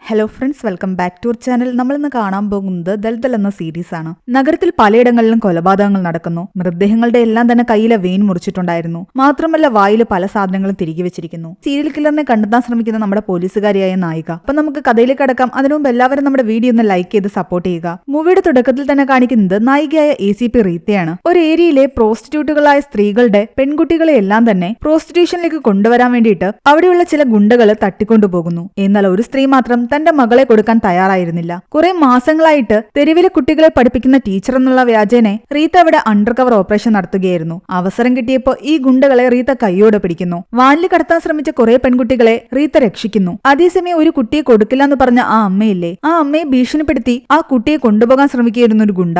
Hello friends, welcome back to our channel. നമ്മളിന്ന് കാണാൻ പോകുന്നത് ദൽദൽ എന്ന സീരീസ് ആണ്. നഗരത്തിൽ പലയിടങ്ങളിലും കൊലപാതകങ്ങൾ നടക്കുന്നു. മൃതദേഹങ്ങളുടെ എല്ലാം തന്നെ കയ്യിലെ വെയിൻ മുറിച്ചിട്ടുണ്ടായിരുന്നു. മാത്രമല്ല വായിൽ പല സാധനങ്ങളും തിരികെ വെച്ചിരിക്കുന്നു. സീരിയൽ കില്ലറിനെ കണ്ടെത്താൻ ശ്രമിക്കുന്ന നമ്മുടെ പോലീസുകാരിയായ നായിക. അപ്പൊ നമുക്ക് കഥയിലേക്ക് കടക്കാം. അതിനു മുമ്പ് എല്ലാവരും നമ്മുടെ വീഡിയോ ഒന്ന് ലൈക്ക് ചെയ്ത് സപ്പോർട്ട് ചെയ്യുക. മൂവിയുടെ തുടക്കത്തിൽ തന്നെ കാണിക്കുന്നത് നായികയായ ACP റീത്തയാണ്. ഒരു ഏരിയയിലെ പ്രോസ്റ്റിറ്റ്യൂട്ടുകളായ സ്ത്രീകളുടെ പെൺകുട്ടികളെ എല്ലാം തന്നെ പ്രോസ്റ്റിറ്റ്യൂഷനിലേക്ക് കൊണ്ടുവരാൻ വേണ്ടിയിട്ട് അവിടെയുള്ള ചില ഗുണ്ടകൾ തട്ടിക്കൊണ്ടുപോകുന്നു. എന്നാൽ ഒരു സ്ത്രീ മാത്രം തന്റെ മകളെ കൊടുക്കാൻ തയ്യാറായിരുന്നില്ല. കുറെ മാസങ്ങളായിട്ട് തെരുവിലെ കുട്ടികളെ പഠിപ്പിക്കുന്ന ടീച്ചർ എന്നുള്ള വ്യാജേനെ റീത്ത അവിടെ അണ്ടർ കവർ ഓപ്പറേഷൻ നടത്തുകയായിരുന്നു. അവസരം കിട്ടിയപ്പോ ഈ ഗുണ്ടകളെ റീത്ത കൈയോടെ പിടിക്കുന്നു. വാനിൽ കടത്താൻ ശ്രമിച്ച കുറെ പെൺകുട്ടികളെ റീത്ത രക്ഷിക്കുന്നു. അതേസമയം ഒരു കുട്ടിയെ കൊടുക്കില്ല എന്ന് പറഞ്ഞ ആ അമ്മയില്ലേ, ആ അമ്മയെ ഭീഷണിപ്പെടുത്തി ആ കുട്ടിയെ കൊണ്ടുപോകാൻ ശ്രമിക്കുകയായിരുന്നു ഒരു ഗുണ്ട.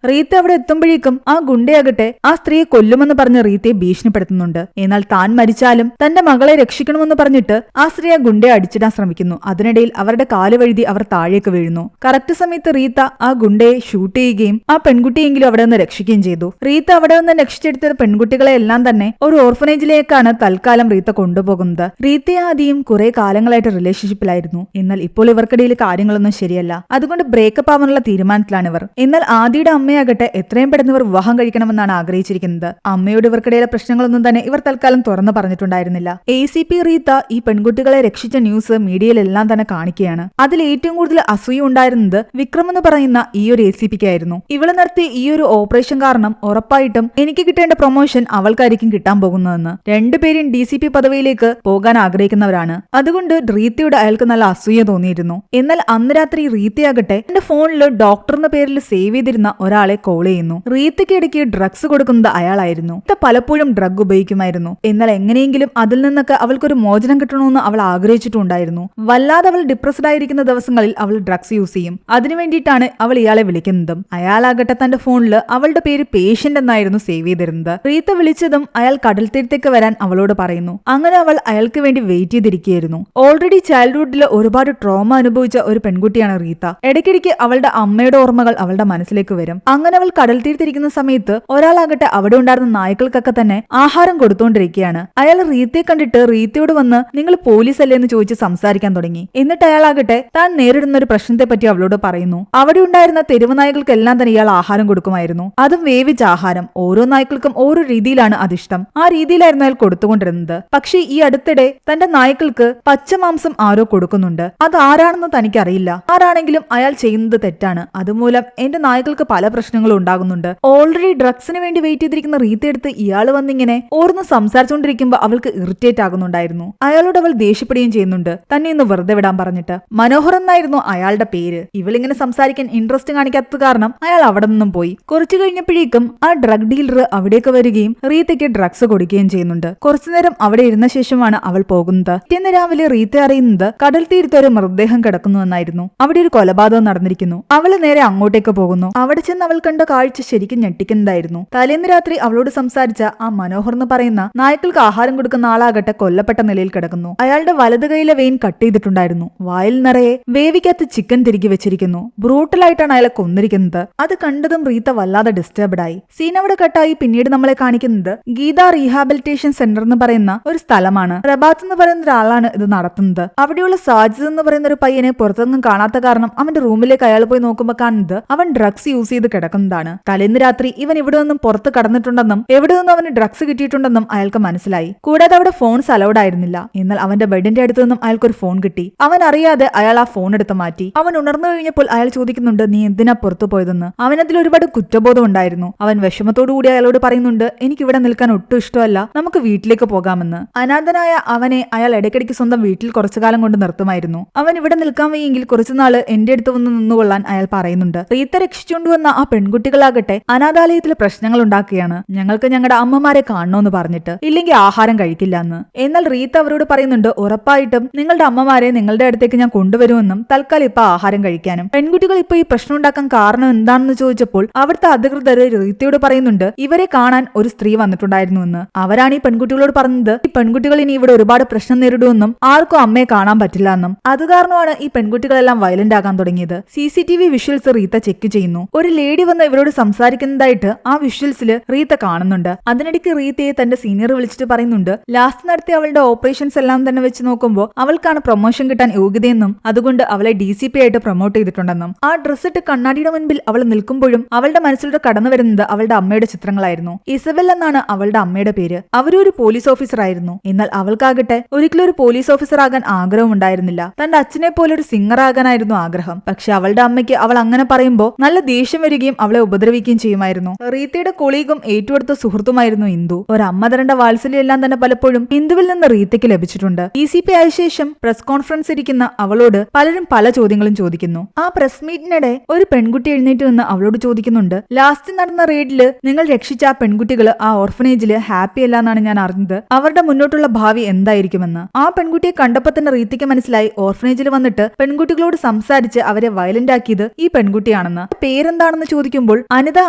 റീത്ത അവിടെ എത്തുമ്പോഴേക്കും ആ ഗുണ്ടയാകട്ടെ ആ സ്ത്രീയെ കൊല്ലുമെന്ന് പറഞ്ഞ് റീത്തയെ ഭീഷണിപ്പെടുത്തുന്നുണ്ട്. എന്നാൽ താൻ മരിച്ചാലും തന്റെ മകളെ രക്ഷിക്കണമെന്ന് പറഞ്ഞിട്ട് ആ സ്ത്രീ ആ ഗുണ്ടയെ അടിച്ചിടാൻ ശ്രമിക്കുന്നു. അതിനിടയിൽ അവരുടെ കാല് വഴുതി അവർ താഴേക്ക് വീഴുന്നു. കറക്റ്റ് സമയത്ത് റീത്ത ആ ഗുണ്ടയെ ഷൂട്ട് ചെയ്യുകയും ആ പെൺകുട്ടിയെങ്കിലും അവിടെ നിന്ന് രക്ഷിക്കുകയും ചെയ്തു. റീത്ത അവിടെ നിന്ന് രക്ഷിച്ചെടുത്ത പെൺകുട്ടികളെ എല്ലാം തന്നെ ഒരു ഓർഫനേജിലേക്കാണ് തൽക്കാലം റീത്ത കൊണ്ടുപോകുന്നത്. റീത്ത ആദ്യം കുറെ കാലങ്ങളായിട്ട് റിലേഷൻഷിപ്പിലായിരുന്നു. എന്നാൽ ഇപ്പോൾ ഇവർക്കിടയിൽ കാര്യങ്ങളൊന്നും ശരിയല്ല. അതുകൊണ്ട് ബ്രേക്കപ്പ് ആവാനുള്ള തീരുമാനത്തിലാണ് ഇവർ. എന്നാൽ ആദിയുടെ അമ്മയാകട്ടെ എത്രയും പെട്ടെന്ന് ഇവർ വിവാഹം കഴിക്കണമെന്നാണ് ആഗ്രഹിച്ചിരിക്കുന്നത്. അമ്മയോട് ഇവർക്കിടയിലെ പ്രശ്നങ്ങളൊന്നും തന്നെ ഇവർ തൽക്കാലം തുറന്നു പറഞ്ഞിട്ടുണ്ടായിരുന്നില്ല. ACP റീത്ത ഈ പെൺകുട്ടികളെ രക്ഷിച്ച ന്യൂസ് മീഡിയയിലെല്ലാം തന്നെ കാണിക്കുകയാണ്. അതിൽ ഏറ്റവും കൂടുതൽ അസൂയ ഉണ്ടായിരുന്നത് വിക്രം എന്ന് പറയുന്ന ഈ ഒരു ACPക്കായിരുന്നു. ഇവള് നടത്തിയ ഈ ഒരു ഓപ്പറേഷൻ കാരണം ഉറപ്പായിട്ടും എനിക്ക് കിട്ടേണ്ട പ്രൊമോഷൻ അവൾക്കായിരിക്കും കിട്ടാൻ പോകുന്നതെന്ന്. രണ്ടുപേരും DCP പദവിയിലേക്ക് പോകാൻ ആഗ്രഹിക്കുന്നവരാണ്. അതുകൊണ്ട് റീത്തയുടെ അയാൾക്ക് നല്ല അസൂയ തോന്നിയിരുന്നു. എന്നാൽ അന്ന് രാത്രി റീത്തയാകട്ടെ എന്റെ ഫോണിൽ ഡോക്ടർ എന്ന പേരിൽ സേവ് ചെയ്തിരുന്ന ഒരാളെ കോൾ ചെയ്യുന്നു. റീത്തയ്ക്ക് ഇടയ്ക്ക് ഡ്രഗ്സ് കൊടുക്കുന്നത് അയാളായിരുന്നു. പലപ്പോഴും ഡ്രഗ് ഉപയോഗിക്കുമായിരുന്നു. എന്നാൽ എങ്ങനെയെങ്കിലും അതിൽ നിന്നൊക്കെ അവൾക്കൊരു മോചനം കിട്ടണമെന്ന് അവൾ ആഗ്രഹിച്ചിട്ടുണ്ടായിരുന്നു. വല്ലാതെ അവൾ ഡിപ്രസ്ഡ് ആയിരിക്കുന്ന ദിവസങ്ങളിൽ അവൾ ഡ്രഗ്സ് യൂസ് ചെയ്യും. അതിനു വേണ്ടിയിട്ടാണ് അവൾ ഇയാളെ വിളിക്കുന്നതും. അയാളാകട്ടെ തന്റെ ഫോണിൽ അവളുടെ പേര് പേഷ്യന്റ് എന്നായിരുന്നു സേവ് ചെയ്തിരുന്നത്. റീത്ത വിളിച്ചതും അയാൾ കടൽ തീരത്തേക്ക് വരാൻ അവളോട് പറയുന്നു. അങ്ങനെ അവൾ അയാൾക്ക് വേണ്ടി വെയിറ്റ് ചെയ്തിരിക്കുകയായിരുന്നു. ഓൾറെഡി ചൈൽഡ്ഹുഡിൽ ഒരുപാട് ട്രോമ അനുഭവിച്ച ഒരു പെൺകുട്ടിയാണ് റീത്ത. ഇടയ്ക്കിടയ്ക്ക് അവളുടെ അമ്മയുടെ ഓർമ്മകൾ അവളുടെ മനസ്സിലേക്ക് വരും. അങ്ങനെ അവൾ കടൽ തീരത്തിരിക്കുന്ന സമയത്ത് ഒരാളാകട്ടെ അവിടെ ഉണ്ടായിരുന്ന നായ്ക്കൾക്കൊക്കെ തന്നെ ആഹാരം കൊടുത്തുകൊണ്ടിരിക്കുകയാണ്. അയാൾ റീത്തയെ കണ്ടിട്ട് റീത്തയോട് വന്ന് നിങ്ങൾ പോലീസ് അല്ലേ എന്ന് ചോദിച്ച് സംസാരിക്കാൻ തുടങ്ങി. എന്നിട്ട് അയാളാകട്ടെ താൻ നേരിടുന്ന ഒരു പ്രശ്നത്തെ പറ്റി അവളോട് പറയുന്നു. അവിടെ ഉണ്ടായിരുന്ന തെരുവ് നായ്ക്കൾക്കെല്ലാം തന്നെ ഇയാൾ ആഹാരം കൊടുക്കുമായിരുന്നു. അതും വേവിച്ച ആഹാരം. ഓരോ നായ്ക്കൾക്കും ഓരോ രീതിയിലാണ് അതിഷ്ടം. ആ രീതിയിലായിരുന്നു അയാൾ കൊടുത്തുകൊണ്ടിരുന്നത്. പക്ഷേ ഈ അടുത്തിടെ തന്റെ നായ്ക്കൾക്ക് പച്ചമാംസം ആരോ കൊടുക്കുന്നുണ്ട്. അത് ആരാണെന്ന് തനിക്കറിയില്ല. ആരാണെങ്കിലും അയാൾ ചെയ്യുന്നത് തെറ്റാണ്. അതുമൂലം എന്റെ നായ്ക്കൾക്ക് പല പ്രശ്നങ്ങളും ഉണ്ടാകുന്നുണ്ട്. ഓൾറെഡി ഡ്രഗ്സിന് വേണ്ടി വെയിറ്റ് ചെയ്തിരിക്കുന്ന റീത്ത എടുത്ത് ഇയാൾ വന്നിങ്ങനെ ഓർന്ന് സംസാരിച്ചുകൊണ്ടിരിക്കുമ്പോൾ അവൾക്ക് ഇറിറ്റേറ്റ് ആകുന്നുണ്ടായിരുന്നു. അയാളോട് അവൾ ദേഷ്യപ്പെടുകയും ചെയ്യുന്നുണ്ട്, തന്നെ ഇന്ന് വെറുതെ വിടാൻ പറഞ്ഞിട്ട്. മനോഹർ എന്നായിരുന്നു അയാളുടെ പേര്. ഇവളിങ്ങനെ സംസാരിക്കാൻ ഇൻട്രസ്റ്റ് കാണിക്കാത്തത് കാരണം അയാൾ അവിടെ നിന്നും പോയി. കുറച്ചു കഴിഞ്ഞപ്പോഴേക്കും ആ ഡ്രഗ് ഡീലർ അവിടേക്ക് വരികയും റീത്തയ്ക്ക് ഡ്രഗ്സ് കൊടുക്കുകയും ചെയ്യുന്നുണ്ട്. കുറച്ചുനേരം അവിടെ ഇരുന്ന ശേഷമാണ് അവൾ പോകുന്നത്. പിറ്റേന്ന് രാവിലെ റീത്ത അറിയുന്നത് കടൽ തീരത്ത് ഒരു മൃതദേഹം കിടക്കുന്നുവെന്നായിരുന്നു. അവിടെ ഒരു കൊലപാതകം നടന്നിരിക്കുന്നു. അവള് നേരെ അങ്ങോട്ടേക്ക് പോകുന്നു. അവിടെ ചെന്ന് അവൾ കണ്ട കാഴ്ച ശരിക്കും ഞെട്ടിക്കുന്നതായിരുന്നു. തലേന്ന് രാത്രി അവളോട് സംസാരിച്ച ആ മനോഹർ എന്ന് പറയുന്ന നായ്ക്കൾക്ക് ആഹാരം കൊടുക്കുന്ന ആളാകട്ടെ കൊല്ലപ്പെട്ട നിലയിൽ കിടക്കുന്നു. അയാളുടെ വലത് കൈയിലെ വെയിൻ കട്ട് ചെയ്തിട്ടുണ്ടായിരുന്നു. വായിൽ നിറയെ വേവിക്കാത്ത ചിക്കൻ തിരികെ വെച്ചിരിക്കുന്നു. ബ്രൂട്ടലായിട്ടാണ് അയാളെ കൊന്നിരിക്കുന്നത്. അത് കണ്ടതും റീത്ത വല്ലാതെ ഡിസ്റ്റർബ്ഡ് ആയി. സീൻ അവിടെ കട്ടായി. പിന്നീട് നമ്മളെ കാണിക്കുന്നത് ഗീത റീഹാബിലിറ്റേഷൻ സെന്റർ എന്ന് പറയുന്ന ഒരു സ്ഥലമാണ്. പ്രഭാത് എന്ന് പറയുന്ന ഒരാളാണ് ഇത് നടത്തുന്നത്. അവിടെയുള്ള സാജിദ് എന്ന് പറയുന്ന ഒരു പയ്യനെ പുറത്തൊന്നും കാണാത്ത കാരണം അവന്റെ റൂമിലേക്ക് അയാൾ പോയി നോക്കുമ്പോൾ കാണുന്നത് അവൻ ഡ്രഗ്സ് യൂസ് ചെയ്ത് കിടക്കുന്നതാണ്. തലേന്ന് രാത്രി ഇവൻ ഇവിടെ നിന്നും പുറത്ത് കടന്നിട്ടുണ്ടെന്നും എവിടെ നിന്നും അവന് ഡ്രഗ്സ് കിട്ടിയിട്ടുണ്ടെന്നും അയാൾക്ക് മനസ്സിലായി. കൂടാതെ അവിടെ ഫോൺസ് അലൗഡ് ആയിരുന്നില്ല. എന്നാൽ അവന്റെ ബെഡിന്റെ അടുത്ത് നിന്നും അയാൾക്കൊരു ഫോൺ കിട്ടി. അവൻ അറിയാതെ അയാൾ ആ ഫോൺ എടുത്ത് മാറ്റി. അവൻ ഉണർന്നു കഴിഞ്ഞപ്പോൾ അയാൾ ചോദിക്കുന്നുണ്ട്, നീ എന്തിനാ പുറത്തു പോയതെന്ന്. അവനതിൽ ഒരുപാട് കുറ്റബോധം ഉണ്ടായിരുന്നു. അവൻ വിഷമത്തോടുകൂടി അയാളോട് പറയുന്നുണ്ട്, എനിക്ക് ഇവിടെ നിൽക്കാൻ ഒട്ടും ഇഷ്ടമല്ല, നമുക്ക് വീട്ടിലേക്ക് പോകാമെന്ന്. അനാഥനായ അവനെ അയാൾ ഇടയ്ക്കിടയ്ക്ക് സ്വന്തം വീട്ടിൽ കുറച്ചു കാലം കൊണ്ട് നിർത്തുമായിരുന്നു. അവൻ ഇവിടെ നിൽക്കാൻ വയ്യെങ്കിൽ കുറച്ചുനാള് എന്റെ അടുത്ത് വന്ന് നിന്നുകൊള്ളാൻ അയാൾ പറയുന്നുണ്ട്. റീത്ത രക്ഷിച്ചുകൊണ്ടുവന്ന ആ പെൺകുട്ടികളാകട്ടെ അനാഥാലയത്തിൽ പ്രശ്നങ്ങൾ ഉണ്ടാക്കുകയാണ്. ഞങ്ങൾക്ക് ഞങ്ങളുടെ അമ്മമാരെ കാണണമെന്ന് പറഞ്ഞിട്ട്, ഇല്ലെങ്കിൽ ആഹാരം കഴിക്കില്ല എന്ന്. എന്നാൽ റീത്ത അവരോട് പറയുന്നുണ്ട്, ഉറപ്പായിട്ടും നിങ്ങളുടെ അമ്മമാരെ നിങ്ങളുടെ അടുത്തേക്ക് ഞാൻ കൊണ്ടുവരുമെന്നും തൽക്കാലം ഇപ്പൊ ആഹാരം കഴിക്കാനും. പെൺകുട്ടികൾ ഇപ്പൊ ഈ പ്രശ്നം ഉണ്ടാക്കാൻ കാരണം എന്താണെന്ന് ചോദിച്ചപ്പോൾ അവിടുത്തെ അധികൃതർ റീത്തയോട് പറയുന്നുണ്ട്, ഇവരെ കാണാൻ ഒരു സ്ത്രീ വന്നിട്ടുണ്ടായിരുന്നു എന്ന്. അവരാണ് ഈ പെൺകുട്ടികളോട് പറഞ്ഞത്, ഈ പെൺകുട്ടികൾ ഇനി ഇവിടെ ഒരുപാട് പ്രശ്നം നേരിടുമെന്നും ആർക്കും അമ്മയെ കാണാൻ പറ്റില്ല എന്നും. അത് കാരണമാണ് ഈ പെൺകുട്ടികളെല്ലാം വയലന്റ് ആകാൻ തുടങ്ങിയത്. CCTV വിഷ്വൽസ് റീത്ത ചെക്ക് ചെയ്യുന്നു. ഒരു ലേഡി തേടി വന്ന് ഇവരോട് സംസാരിക്കുന്നതായിട്ട് ആ വിഷ്വൽസില് റീത്ത കാണുന്നുണ്ട്. അതിനിടയ്ക്ക് റീത്തയെ തന്റെ സീനിയർ വിളിച്ചിട്ട് പറയുന്നുണ്ട് ലാസ്റ്റ് നടത്തിയ അവളുടെ ഓപ്പറേഷൻസ് എല്ലാം തന്നെ വെച്ച് നോക്കുമ്പോൾ അവൾക്കാണ് പ്രൊമോഷൻ കിട്ടാൻ യോഗ്യതയെന്നും അതുകൊണ്ട് അവളെ DCP ആയിട്ട് പ്രൊമോട്ട് ചെയ്തിട്ടുണ്ടെന്നും. ആ ഡ്രസ് ഇട്ട് കണ്ണാടിയുടെ മുൻപിൽ അവൾ നിൽക്കുമ്പോഴും അവളുടെ മനസ്സിലൂടെ കടന്നു വരുന്നത് അവളുടെ അമ്മയുടെ ചിത്രങ്ങളായിരുന്നു. ഇസബെൽ എന്നാണ് അവളുടെ അമ്മയുടെ പേര്. അവരും ഒരു പോലീസ് ഓഫീസർ ആയിരുന്നു. എന്നാൽ അവൾക്കാകട്ടെ ഒരിക്കലും ഒരു പോലീസ് ഓഫീസർ ആകാൻ ആഗ്രഹം ഉണ്ടായിരുന്നില്ല. തന്റെ അച്ഛനെ പോലെ ഒരു സിംഗർ ആകാനായിരുന്നു ആഗ്രഹം. പക്ഷെ അവളുടെ അമ്മയ്ക്ക് അവൾ അങ്ങനെ പറയുമ്പോൾ നല്ല ദേഷ്യം വരികയും അവളെ ഉപദ്രവിക്കുകയും ചെയ്യുമായിരുന്നു. റീത്തയുടെ കൊളീഗും ഏറ്റവും അടുത്ത സുഹൃത്തുമായിരുന്നു ഇന്ദു. ഒരമ്മ തരേണ്ട വാത്സല്യം എല്ലാം തന്നെ പലപ്പോഴും ഇന്ദുവിൽ നിന്ന് റീത്തയ്ക്ക് ലഭിച്ചിട്ടുണ്ട്. DCP ആയ ശേഷം പ്രസ് കോൺഫറൻസ് ഇരിക്കുന്ന അവളോട് പലരും പല ചോദ്യങ്ങളും ചോദിക്കുന്നു. ആ പ്രസ് മീറ്റിനിടെ ഒരു പെൺകുട്ടി എഴുന്നേറ്റ് നിന്ന് അവളോട് ചോദിക്കുന്നുണ്ട് ലാസ്റ്റ് നടന്ന റെയ്ഡില് നിങ്ങൾ രക്ഷിച്ച ആ പെൺകുട്ടികൾ ആ ഓർഫനേജില് ഹാപ്പി അല്ല എന്നാണ് ഞാൻ അറിഞ്ഞത്. അവരുടെ മുന്നോട്ടുള്ള ഭാവി എന്തായിരിക്കുമെന്ന്. ആ പെൺകുട്ടിയെ കണ്ടപ്പോൾ തന്നെ റീത്തയ്ക്ക് മനസ്സിലായി ഓർഫനേജിൽ വന്നിട്ട് പെൺകുട്ടികളോട് സംസാരിച്ച് അവരെ വയലന്റ് ആക്കിയത് ഈ പെൺകുട്ടിയാണെന്ന്. പേരെന്താണെന്ന് ചോദിക്കുമ്പോൾ അനിത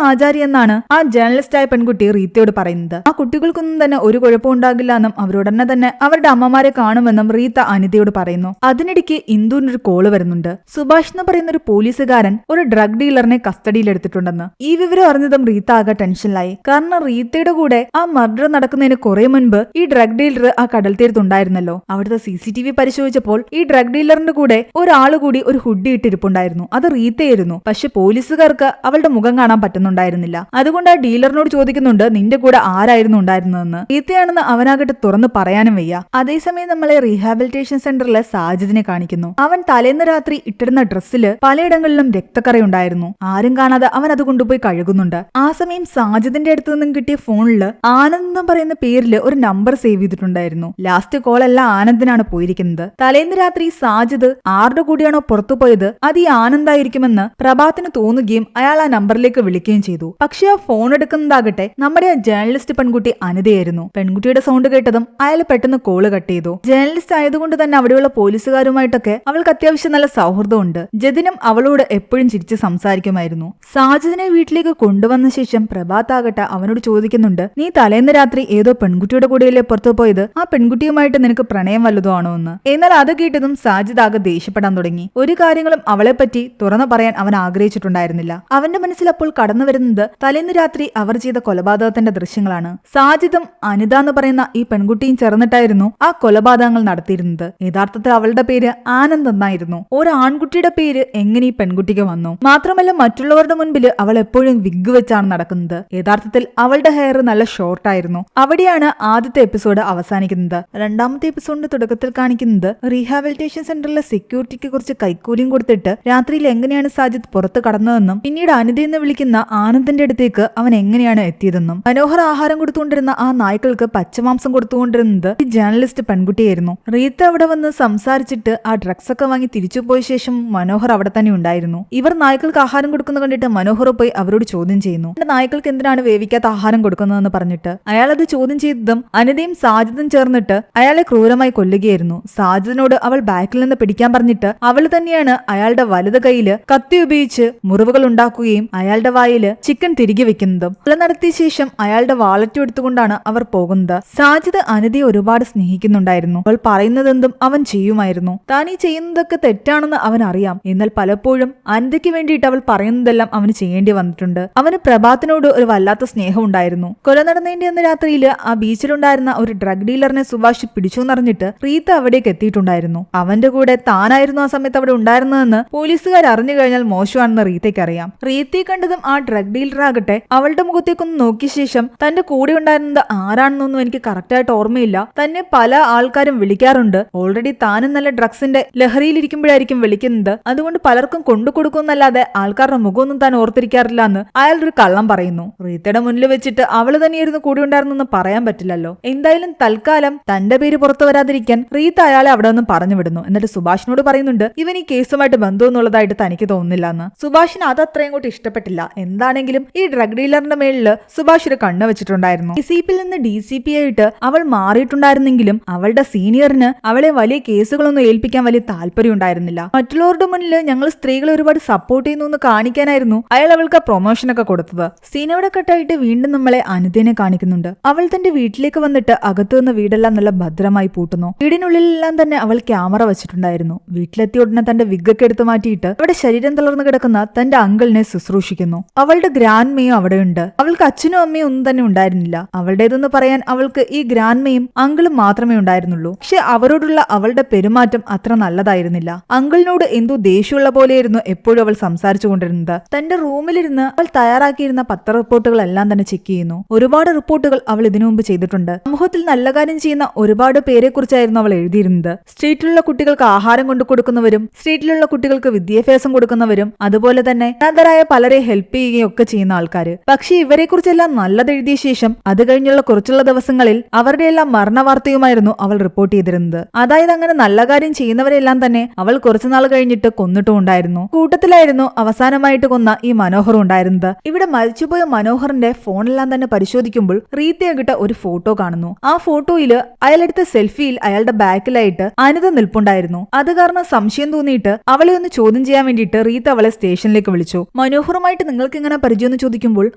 ആചാര്യ എന്നാണ് ആ ജേർണലിസ്റ്റ് ആയ പെൺകുട്ടി റീത്തയോട് പറയുന്നത്. ആ കുട്ടികൾക്കൊന്നും തന്നെ ഒരു കുഴപ്പം ഉണ്ടാകില്ല എന്നും അവരുടനെ തന്നെ അവരുടെ അമ്മമാരെ കാണുമെന്നും റീത്ത അനിതയോട് പറയുന്നു. അതിനിടയ്ക്ക് ഇന്ദുവിനൊരു കോള് വരുന്നുണ്ട്. സുഭാഷ് എന്ന് പറയുന്ന ഒരു പോലീസുകാരൻ ഒരു ഡ്രഗ് ഡീലറിനെ കസ്റ്റഡിയിൽ എടുത്തിട്ടുണ്ടെന്ന്. ഈ വിവരം അറിഞ്ഞതും റീത്ത ആകെ ടെൻഷനിലായി. കാരണം റീത്തയുടെ കൂടെ ആ മർഡർ നടക്കുന്നതിന് കുറെ മുൻപ് ഈ ഡ്രഗ് ഡീലർ ആ കടൽ തീരത്തുണ്ടായിരുന്നല്ലോ. അവിടുത്തെ CCTV പരിശോധിച്ചപ്പോൾ ഈ ഡ്രഗ് ഡീലറിന്റെ കൂടെ ഒരാള് കൂടി ഒരു ഹുഡി ഇട്ടിരിപ്പുണ്ടായിരുന്നു. അത് റീത്തയായിരുന്നു. പക്ഷെ പോലീസുകാർക്ക് അവളുടെ മുഖം കാണാൻ പറ്റുന്നുണ്ടായിരുന്നില്ല. അതുകൊണ്ട് ആ ഡീലറിനോട് ചോദിക്കുന്നുണ്ട് നിന്റെ കൂടെ ആരായിരുന്നു ഉണ്ടായിരുന്നതെന്ന്. റീത്തയാണെന്ന് അവനാകട്ടെ തുറന്നു പറയാനും വയ്യ. അതേസമയം നമ്മളെ റീഹാബിലിറ്റേഷൻ സെന്ററിലെ സാജിദിനെ കാണിക്കുന്നു. അവൻ തലേന്ന് രാത്രി ഇട്ടിരുന്ന ഡ്രസ്സില് പലയിടങ്ങളിലും രക്തക്കറയുണ്ടായിരുന്നു. ആരും കാണാതെ അവൻ അത് കൊണ്ടുപോയി കഴുകുന്നുണ്ട്. ആ സമയം സാജിദിന്റെ അടുത്ത് നിന്നും കിട്ടിയ ഫോണില് ആനന്ദ് എന്ന് പറയുന്ന പേരില് ഒരു നമ്പർ സേവ് ചെയ്തിട്ടുണ്ടായിരുന്നു. ലാസ്റ്റ് കോൾ എല്ലാം ആനന്ദിനാണ് പോയിരിക്കുന്നത്. തലേന്ന് രാത്രി സാജിദ് ആരുടെ കൂടിയാണോ പുറത്തുപോയത് അത് ഈ ആനന്ദായിരിക്കുമെന്ന് പ്രഭാത്തിന് തോന്നുകയും അയാൾ ആ നമ്പറിലേക്ക് വിളിക്കുകയും ചെയ്തു. പക്ഷെ ആ ഫോൺ എടുക്കുന്നതാകട്ടെ നമ്മുടെ ആ ജേർണലിസ്റ്റ് പെൺകുട്ടി അനിതയായിരുന്നു. പെൺകുട്ടിയുടെ സൗണ്ട് കേട്ടതും അയാൾ പെട്ടെന്ന് കോള് കട്ട് ചെയ്തു. ജേർണലിസ്റ്റ് ആയതുകൊണ്ട് തന്നെ അവിടെയുള്ള പോലീസുകാരുമായിട്ടൊക്കെ അവൾക്ക് അത്യാവശ്യം നല്ല സൗഹൃദമുണ്ട്. ജതിനും അവളോട് എപ്പോഴും ചിരിച്ച് സംസാരിക്കുമായിരുന്നു. സാജിദിനെ വീട്ടിലേക്ക് കൊണ്ടുവന്ന ശേഷം പ്രഭാത് ആകട്ടെ അവനോട് ചോദിക്കുന്നുണ്ട് നീ തലേന്ന് രാത്രി ഏതോ പെൺകുട്ടിയുടെ കൂടെയല്ലേ പുറത്തു പോയത്? ആ പെൺകുട്ടിയുമായിട്ട് നിനക്ക് പ്രണയം വല്ലതോ ആണോ എന്ന്. എന്നാൽ അത് കേട്ടതും സാജിദ് ആകെ ദേഷ്യപ്പെടാൻ തുടങ്ങി. ഒരു കാര്യങ്ങളും അവളെപ്പറ്റി തുറന്നു പറയാൻ അവൻ ആഗ്രഹിച്ചിട്ടുണ്ടായിരുന്നില്ല. അവന്റെ മനസ്സിൽ അപ്പോൾ കടന്നു വരുന്നത് തലേന്ന് രാത്രി അവർ ചെയ്ത കൊലപാതകത്തിന്റെ ദൃശ്യങ്ങളാണ്. സാജിദും അനിത എന്ന് പറയുന്ന ഈ പെൺകുട്ടിയും ചേർന്നിട്ടായിരുന്നു ആ കൊലപാതകങ്ങൾ നടത്തിയിരുന്നത്. യഥാർത്ഥത്തിൽ അവളുടെ പേര് ആനന്ദ് എന്നായിരുന്നു. ഒരു ആൺകുട്ടിയുടെ പേര് എങ്ങനെ ഈ പെൺകുട്ടിക്ക് വന്നു? മാത്രമല്ല മറ്റുള്ളവരുടെ മുൻപിൽ അവൾ എപ്പോഴും വിഗ് വെച്ചാണ് നടക്കുന്നത്. യഥാർത്ഥത്തിൽ അവളുടെ ഹെയർ നല്ല ഷോർട്ടായിരുന്നു. അവിടെയാണ് ആദ്യത്തെ എപ്പിസോഡ് അവസാനിക്കുന്നത്. രണ്ടാമത്തെ എപ്പിസോഡിന്റെ തുടക്കത്തിൽ കാണിക്കുന്നത് റീഹാബിലിറ്റേഷൻ സെന്ററിലെ സെക്യൂരിറ്റിക്ക് കുറച്ച് കൈക്കൂലിയും കൊടുത്തിട്ട് രാത്രിയിൽ എങ്ങനെയാണ് സാജിദ് പുറത്ത് കടന്നതെന്നും പിന്നീട് അനിത എന്ന് വിളിക്കുന്ന ആനന്ദിന്റെ അടുത്തേക്ക് അവൻ എങ്ങനെയാണ് എത്തിയതെന്നും. മനോഹർ ആഹാരം കൊടുത്തുകൊണ്ടിരുന്ന ആ നായ്ക്കൾക്ക് പച്ചമാംസം കൊടുത്തുകൊണ്ടിരുന്നത് ഈ ജേർണലിസ്റ്റ് പെൺകുട്ടിയായിരുന്നു. റീത്ത അവിടെ വന്ന് സംസാരിച്ചിട്ട് ആ ഡ്രഗ്സ് ഒക്കെ വാങ്ങി തിരിച്ചു പോയ ശേഷം മനോഹർ അവിടെ തന്നെ ഉണ്ടായിരുന്നു. ഇവർ നായ്ക്കൾക്ക് ആഹാരം കൊടുക്കുന്ന കണ്ടിട്ട് മനോഹർ പോയി അവരോട് ചോദ്യം ചെയ്യുന്നു. നായ്ക്കൾക്ക് എന്തിനാണ് വേവിക്കാത്ത ആഹാരം കൊടുക്കുന്നതെന്ന് പറഞ്ഞിട്ട് അയാൾ അത് ചോദ്യം ചെയ്തതും അനിതയും സാജിദും ചേർന്നിട്ട് അയാളെ ക്രൂരമായി കൊല്ലുകയായിരുന്നു. സാജിദിനോട് അവൾ ബാക്കിൽ നിന്ന് പിടിക്കാൻ പറഞ്ഞിട്ട് അവൾ തന്നെയാണ് അയാളുടെ വലത് കൈയില് കത്തി ഉപയോഗിച്ച് മുറിവുകൾ ഉണ്ടാക്കുകയും അയാളുടെ വായില് ചിക്കൻ തിരികെ വെക്കുന്നതും. കൊല നടത്തിയ ശേഷം അയാളുടെ വാളറ്റ് എടുത്തുകൊണ്ടാണ് അവർ പോകുന്നത്. സാജിദ് അനിതയെ ഒരുപാട് സ്നേഹിക്കുന്നുണ്ടായിരുന്നു. അവൾ പറയുന്നതെന്തും അവൻ ചെയ്യുമായിരുന്നു. താൻ ഈ ചെയ്യുന്നതൊക്കെ തെറ്റാണെന്ന് അവൻ അറിയാം. എന്നാൽ പലപ്പോഴും അനിതയ്ക്ക് വേണ്ടിയിട്ട് അവൾ പറയുന്നതെല്ലാം അവന് ചെയ്യേണ്ടി വന്നിട്ടുണ്ട്. അവന് പ്രഭാത്തിനോട് ഒരു വല്ലാത്ത സ്നേഹം ഉണ്ടായിരുന്നു. കൊല നടന്നതിന്റെ അന്ന് രാത്രിയില് ആ ബീച്ചിലുണ്ടായിരുന്ന ഒരു ഡ്രഗ് ഡീലറിനെ സുഭാഷ് പിടിച്ചു എന്നറിഞ്ഞിട്ട് റീത്ത അവിടേക്ക് എത്തിയിട്ടുണ്ടായിരുന്നു. അവന്റെ കൂടെ താനായിരുന്നു ആ സമയത്ത് അവിടെ ഉണ്ടായിരുന്നതെന്ന് പോലീസുകാർ അറിഞ്ഞു കഴിഞ്ഞാൽ മോശമാണെന്ന് റീത്തയ്ക്ക് അറിയാം. റീത്തയെ കണ്ടതും ആ ഡ്രഗ് ഡീലർ ആകട്ടെ അവളുടെ മുഖത്തേക്കൊന്ന് നോക്കിയ ശേഷം തന്റെ കൂടെ ഉണ്ടായിരുന്നത് ആരാണെന്നൊന്നും എനിക്ക് കറക്റ്റായിട്ട് ഓർമ്മയില്ല. തന്നെ പല ആൾക്കാരും വിളിക്കാറുണ്ട്. ഓൾറെഡി താനും നല്ല ഡ്രഗ്സിന്റെ ലഹരിയിലിരിക്കുമ്പോഴായിരിക്കും വിളിക്കുന്നത്. അതുകൊണ്ട് പലർക്കും കൊണ്ടു കൊടുക്കുമെന്നല്ലാതെ ആൾക്കാരുടെ മുഖമൊന്നും താൻ ഓർത്തിരിക്കാറില്ല എന്ന് അയാൾ ഒരു കള്ളം പറയുന്നു. റീത്തയുടെ മുന്നിൽ വെച്ചിട്ട് അവള് തന്നെയായിരുന്നു കൂടെ ഉണ്ടായിരുന്നെന്ന് പറയാൻ പറ്റില്ലല്ലോ. എന്തായാലും തൽക്കാലം തന്റെ പേര് പുറത്തു വരാതിരിക്കാൻ റീത്ത അയാളെ അവിടെ നിന്ന് പറഞ്ഞു വിടുന്നു. എന്നിട്ട് സുഭാഷിനോട് പറയുന്നുണ്ട് ഇവൻ ഈ കേസുമായിട്ട് ബന്ധമൊന്നുള്ളതായിട്ട് തനിക്ക് തോന്നുന്നില്ല എന്ന്. സുഭാഷിന് അത് അത്രയും കൂട്ടി ഇഷ്ടപ്പെട്ടില്ല. എന്താണെങ്കിലും ഈ ഡ്രഗ് ഡീലറിന്റെ മേളില് സുഭാഷ് ഒരു കണ്ണ് വെച്ചിട്ടുണ്ടായിരുന്നു. DCP നിന്ന് DCP ആയിട്ട് അവൾ മാറിയിട്ടുണ്ടായിരുന്നെങ്കിലും അവളുടെ സീനിയറിന് അവളെ വലിയ കേസുകളൊന്നും ഏൽപ്പിക്കാൻ വലിയ താല്പര്യം ഉണ്ടായിരുന്നില്ല. മറ്റുള്ളവരുടെ മുന്നിൽ ഞങ്ങൾ സ്ത്രീകളെ ഒരുപാട് സപ്പോർട്ട് ചെയ്യുന്നു എന്ന് കാണിക്കാനായിരുന്നു അയാൾ അവൾക്ക് പ്രൊമോഷനൊക്കെ കൊടുത്തത്. സീനവിടെ കട്ടായിട്ട് വീണ്ടും നമ്മളെ അനിതയെ കാണിക്കുന്നുണ്ട്. അവൾ തന്റെ വീട്ടിലേക്ക് വന്നിട്ട് അകത്തു നിന്ന് വീടെല്ലാം നല്ല ഭദ്രമായി പൂട്ടുന്നു. വീടിനുള്ളിലെല്ലാം തന്നെ അവൾ ക്യാമറ വെച്ചിട്ടുണ്ടായിരുന്നു. വീട്ടിലെത്തിയ ഉടനെ തന്റെ വിഗൊക്കെ എടുത്തു മാറ്റിയിട്ട് അവിടെ ശരീരം തളർന്നു കിടക്കുന്ന തന്റെ അങ്കിളിനെ ശുശ്രൂഷിക്കുന്നു. അവളുടെ ഗ്രാൻഡ്മയും അവിടെയുണ്ട്. അവൾക്ക് അച്ഛനും അമ്മയും ഒന്നും തന്നെ ഉണ്ടായിരുന്നില്ല. അവളുടേതെന്ന് പറയാൻ അവൾക്ക് ഈ ഗ്രാൻഡ്മയും അങ്കിളും മാത്രമേ ഉണ്ടായിരുന്നുള്ളൂ. പക്ഷെ അവരോടുള്ള അവളുടെ പെരുമാറ്റം അത്ര നല്ലതായിരുന്നില്ല. അങ്കിളിനോട് എന്തോ ദേഷ്യമുള്ള പോലെയായിരുന്നു എപ്പോഴും അവൾ സംസാരിച്ചു കൊണ്ടിരുന്നത്. തന്റെ റൂമിലിരുന്ന് അവൾ തയ്യാറാക്കിയിരുന്ന പത്ര റിപ്പോർട്ടുകളെല്ലാം തന്നെ ചെക്ക് ചെയ്യുന്നു. ഒരുപാട് റിപ്പോർട്ടുകൾ അവൾ ഇതിനു മുമ്പ് ചെയ്തിട്ടുണ്ട്. സമൂഹത്തിൽ നല്ല കാര്യം ചെയ്യുന്ന ഒരുപാട് പേരെ കുറിച്ചായിരുന്നു അവൾ എഴുതിയിരുന്നത്. സ്ട്രീറ്റിലുള്ള കുട്ടികൾക്ക് ആഹാരം കൊണ്ടു കൊടുക്കുന്നവരും സ്ട്രീറ്റിലുള്ള കുട്ടികൾക്ക് വിദ്യാഭ്യാസം കൊടുക്കുന്നവരും അതുപോലെ തന്നെ അനാഥരായ പലരെ ഹെൽപ്പ് ചെയ്യുകയും ഒക്കെ ചെയ്യുന്ന ആൾക്കാർ. പക്ഷെ ഇവരെ കുറിച്ചെല്ലാം നല്ലത് എഴുതിയ ശേഷം അത് കഴിഞ്ഞുള്ള കുറച്ചുള്ള ദിവസങ്ങളിൽ അവരുടെ എല്ലാം മരണവാർത്തയുമായിരുന്നു അവൾ റിപ്പോർട്ട് ചെയ്തിരുന്നത്. അതായത് അങ്ങനെ നല്ല കാര്യം ചെയ്യുന്നവരെല്ലാം തന്നെ അവൾ കുറച്ചുനാൾ കഴിഞ്ഞിട്ട് കൊന്നിട്ടും ഉണ്ടായിരുന്നു. കൂട്ടത്തിലായിരുന്നു അവസാനമായിട്ട് കൊന്ന ഈ മനോഹറും ഉണ്ടായിരുന്നത്. ഇവിടെ മരിച്ചുപോയ മനോഹറിന്റെ ഫോണെല്ലാം തന്നെ പരിശോധിക്കുമ്പോൾ റീത്തയാകിട്ട ഒരു ഫോട്ടോ കാണുന്നു. ആ ഫോട്ടോയില് അയാളെടുത്ത സെൽഫിയിൽ അയാളുടെ ബാക്കിലായിട്ട് അനിത നിൽപ്പുണ്ടായിരുന്നു. അത് കാരണം സംശയം തോന്നിയിട്ട് അവളെ ഒന്ന് ചോദ്യം ചെയ്യാൻ വേണ്ടിയിട്ട് റീത്ത അവളെ സ്റ്റേഷനിലേക്ക് വിളിച്ചു. മനോഹറുമായിട്ട് നിങ്ങൾക്ക് ഇങ്ങനെ പരിചയം എന്ന് ചോദിക്കുമ്പോൾ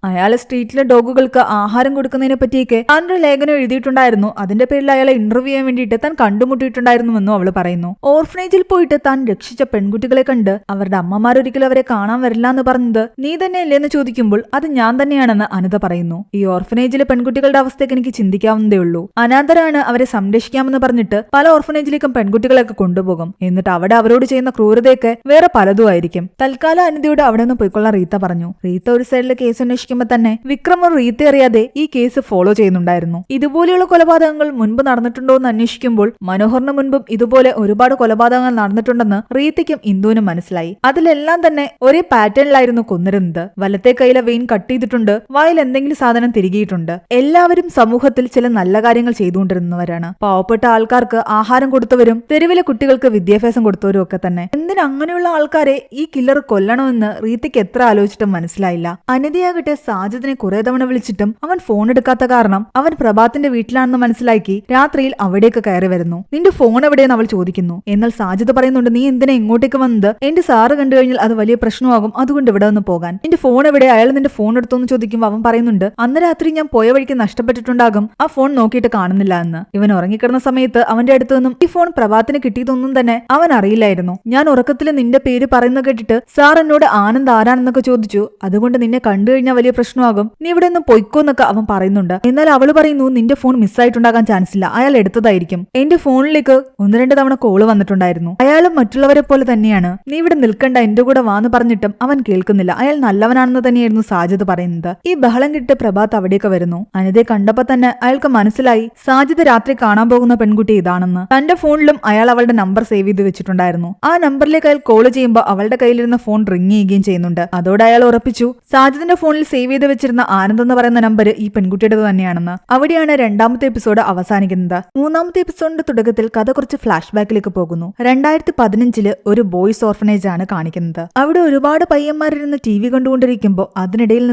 അയാളെ സ്ട്രീറ്റിലെ ഡോഗുകൾക്ക് ആഹാരം കൊടുക്കുന്നതിനെ പറ്റിയൊക്കെ താനൊരു ലേഖനം എഴുതിയിട്ടുണ്ടായിരുന്നു. അതിന്റെ പേരിൽ അയാളെ ഇന്റർവ്യൂ ചെയ്യാൻ വേണ്ടിയിട്ട് താൻ കണ്ടുമുട്ടിയിട്ടുണ്ടായിരുന്നുവെന്നും അവൾ പറയുന്നു. ഓർഫനേജിൽ പോയിട്ട് താൻ രക്ഷിച്ച പെൺകുട്ടികളെ കണ്ട് അവരുടെ അമ്മമാരൊരിക്കലും അവരെ കാണാൻ വരില്ല എന്ന് പറഞ്ഞത് നീ തന്നെയല്ലേ എന്ന് ചോദിക്കുമ്പോൾ അത് ഞാൻ തന്നെയാണെന്ന് അനിത പറയുന്നു. ഈ ഓർഫനേജിലെ പെൺകുട്ടികളുടെ അവസ്ഥയ്ക്ക് എനിക്ക് ചിന്തിക്കാവുന്നതേ ഉള്ളൂ. അനാഥരാണ്, അവരെ സംരക്ഷിക്കാമെന്ന് പറഞ്ഞിട്ട് പല ഓർഫനേജിലേക്കും പെൺകുട്ടികളെയൊക്കെ കൊണ്ടുപോകും. എന്നിട്ട് അവിടെ അവരോട് ചെയ്യുന്ന ക്രൂരതയൊക്കെ വേറെ പലതും ആയിരിക്കും. തൽക്കാലം അനിതയോട് അവിടെ നിന്ന് പോയിക്കൊള്ളാൻ റീത്ത പറഞ്ഞു. റീത്ത ഒരു സൈഡിലെ കേസ് അന്വേഷിക്കുമ്പോൾ തന്നെ വിക്രം ഒരു റീത്ത അറിയാതെ ഈ കേസ് ഫോളോ ചെയ്യുന്നുണ്ടായിരുന്നു. ഇതുപോലെയുള്ള കൊലപാതകങ്ങൾ മുൻപ് നടന്നിട്ടുണ്ടോ എന്ന് അന്വേഷിക്കുമ്പോൾ മനോഹറിന് മുൻപും ഇതുപോലെ ഒരുപാട് കൊലപാതകങ്ങൾ നടന്നിട്ടുണ്ടെന്ന് റീത്തയ്ക്കും ഇന്ദുവിനും മനസ്സിലായി. അതിലെല്ലാം തന്നെ ഒരേ പാറ്റേണിലായിരുന്നു കൊന്നിരുന്നത്. വലത്തെ കൈയിലെ വെയിൻ കട്ട് ചെയ്തിട്ടുണ്ട്, വായിൽ എന്തെങ്കിലും സാധനം തിരികിയിട്ടുണ്ട്. എല്ലാവരും സമൂഹത്തിൽ ചില നല്ല കാര്യങ്ങൾ ചെയ്തുകൊണ്ടിരുന്നവരാണ്. പാവപ്പെട്ട ആൾക്കാർക്ക് ആഹാരം കൊടുത്തവരും തെരുവിലെ കുട്ടികൾക്ക് വിദ്യാഭ്യാസം കൊടുത്തവരും ഒക്കെ തന്നെ. എന്തിന് അങ്ങനെയുള്ള ആൾക്കാരെ ഈ കില്ലർ കൊല്ലണമെന്ന് റീത്തയ്ക്ക് എത്ര ആലോചിച്ചിട്ടും മനസ്സിലായില്ല. അനിതയാകട്ടെ സാജിദിനെ കുറെ തവണ വിളിച്ചിട്ടും അവൻ ഫോൺ എടുക്കാത്ത കാരണം അവൻ പ്രഭാത്തിന്റെ വീട്ടിലാണെന്ന് മനസ്സിലാക്കി രാത്രിയിൽ അവിടേക്ക് കയറി വരുന്നു. നിന്റെ ഫോൺ എവിടെയെന്ന് അവൾ ചോദിക്കുന്നു. എന്നാൽ സാജിദ് പറയുന്നുണ്ട്, നീ എന്തിനാ ഇങ്ങോട്ടേക്ക് വന്നത്? എന്റെ സാറ് കണ്ടു കഴിഞ്ഞാൽ അത് വലിയ പ്രശ്നമാകും, അതുകൊണ്ട് ഇവിടെ നിന്ന് പോകാൻ. നിന്റെ ഫോൺ എവിടെ? അയാൾ നിന്റെ ഫോൺ എടുത്തോന്ന് ചോദിക്കുമ്പോൾ അവൻ പറയുന്നുണ്ട്, അന്ന് രാത്രി ഞാൻ പോയ വഴിക്ക് നഷ്ടപ്പെട്ടിട്ടുണ്ടാകും, ആ ഫോൺ നോക്കിയിട്ട് കാണുന്നില്ല എന്ന്. ഇവൻ ഉറങ്ങിക്കിടന്ന സമയത്ത് അവന്റെ അടുത്ത് നിന്നും ഈ ഫോൺ പ്രഭാത്തിന് കിട്ടിയതൊന്നും തന്നെ അവൻ അറിയില്ലായിരുന്നു. ഞാൻ ഉറക്കത്തിൽ നിന്റെ പേര് പറയുന്ന കേട്ടിട്ട് സാർ എന്നോട് ആനന്ദ് ആരാണെന്നൊക്കെ ചോദിച്ചു, അതുകൊണ്ട് നിന്നെ കണ്ടു കഴിഞ്ഞാൽ വലിയ പ്രശ്നമാകും, നീ ഇവിടെ നിന്ന് പൊയ്ക്കോന്നൊക്കെ അവൻ പറയുന്നുണ്ട്. എന്നാൽ അവള് പറയുന്നു, നിന്റെ ഫോൺ മിസ്സായിട്ടുണ്ടാകാൻ ചാൻസ് ഇല്ല, അയാൾ എടുത്തതായിരിക്കും. എന്റെ ഫോണിലേക്ക് 1-2 തവണ കോള് വന്നിട്ടുണ്ടായിരുന്നു. അയാളും മറ്റുള്ളവരെ പോലെ തന്നെയാണ്, നീ ഇവിടെ നിൽക്കണ്ട, എന്റെ കൂടെ വാന്ന് പറഞ്ഞിട്ടും അവൻ കേൾക്കുന്നില്ല. അയാൾ നല്ലവനാണെന്ന് തന്നെയായിരുന്നു സാജിദ് പറയുന്നത്. ഈ ബഹളം കിട്ട് പ്രഭാത് അവിടേക്ക് വരുന്നു. അനിതയെ കണ്ടപ്പോ തന്നെ അയാൾക്ക് മനസ്സിലായി സാജിദ് രാത്രി കാണാൻ പോകുന്ന പെൺകുട്ടി ഇതാണെന്ന്. തന്റെ ഫോണിലും അയാൾ അവളുടെ നമ്പർ സേവ് ചെയ്ത് വെച്ചിട്ടുണ്ടായിരുന്നു. ആ നമ്പറിലേക്ക് അയാൾ കോള് ചെയ്യുമ്പോൾ അവളുടെ കയ്യിലിരുന്ന ഫോൺ റിങ് ചെയ്യുകയും ചെയ്യുന്നുണ്ട്. അതോടെ അയാൾ ഉറപ്പിച്ചു സാജിദിന്റെ ഫോണിൽ സേവ് ചെയ്ത് വെച്ചിരുന്ന ആനന്ദ് എന്ന് പറയുന്ന നമ്പർ ഈ പെൺകുട്ടിയുടേത് തന്നെയാണെന്ന്. അവിടെയാണ് 2ാമത്തെ എപ്പിസോഡ് അവസാനിക്കുന്നത്. 3ാമത്തെ എപ്പിസോഡിന്റെ തുടക്കത്തിൽ കഥ കുറച്ച് ഫ്ലാഷ് ബാക്കിലേക്ക് പോകുന്നു. 2015 ഒരു ബോയ്സ് ഓർഫനേജ് ആണ് കാണിക്കുന്നത്. അവിടെ ഒരുപാട് പയ്യന്മാരിരുന്ന് TV കണ്ടുകൊണ്ടിരിക്കുമ്പോൾ അതിനിടയിൽ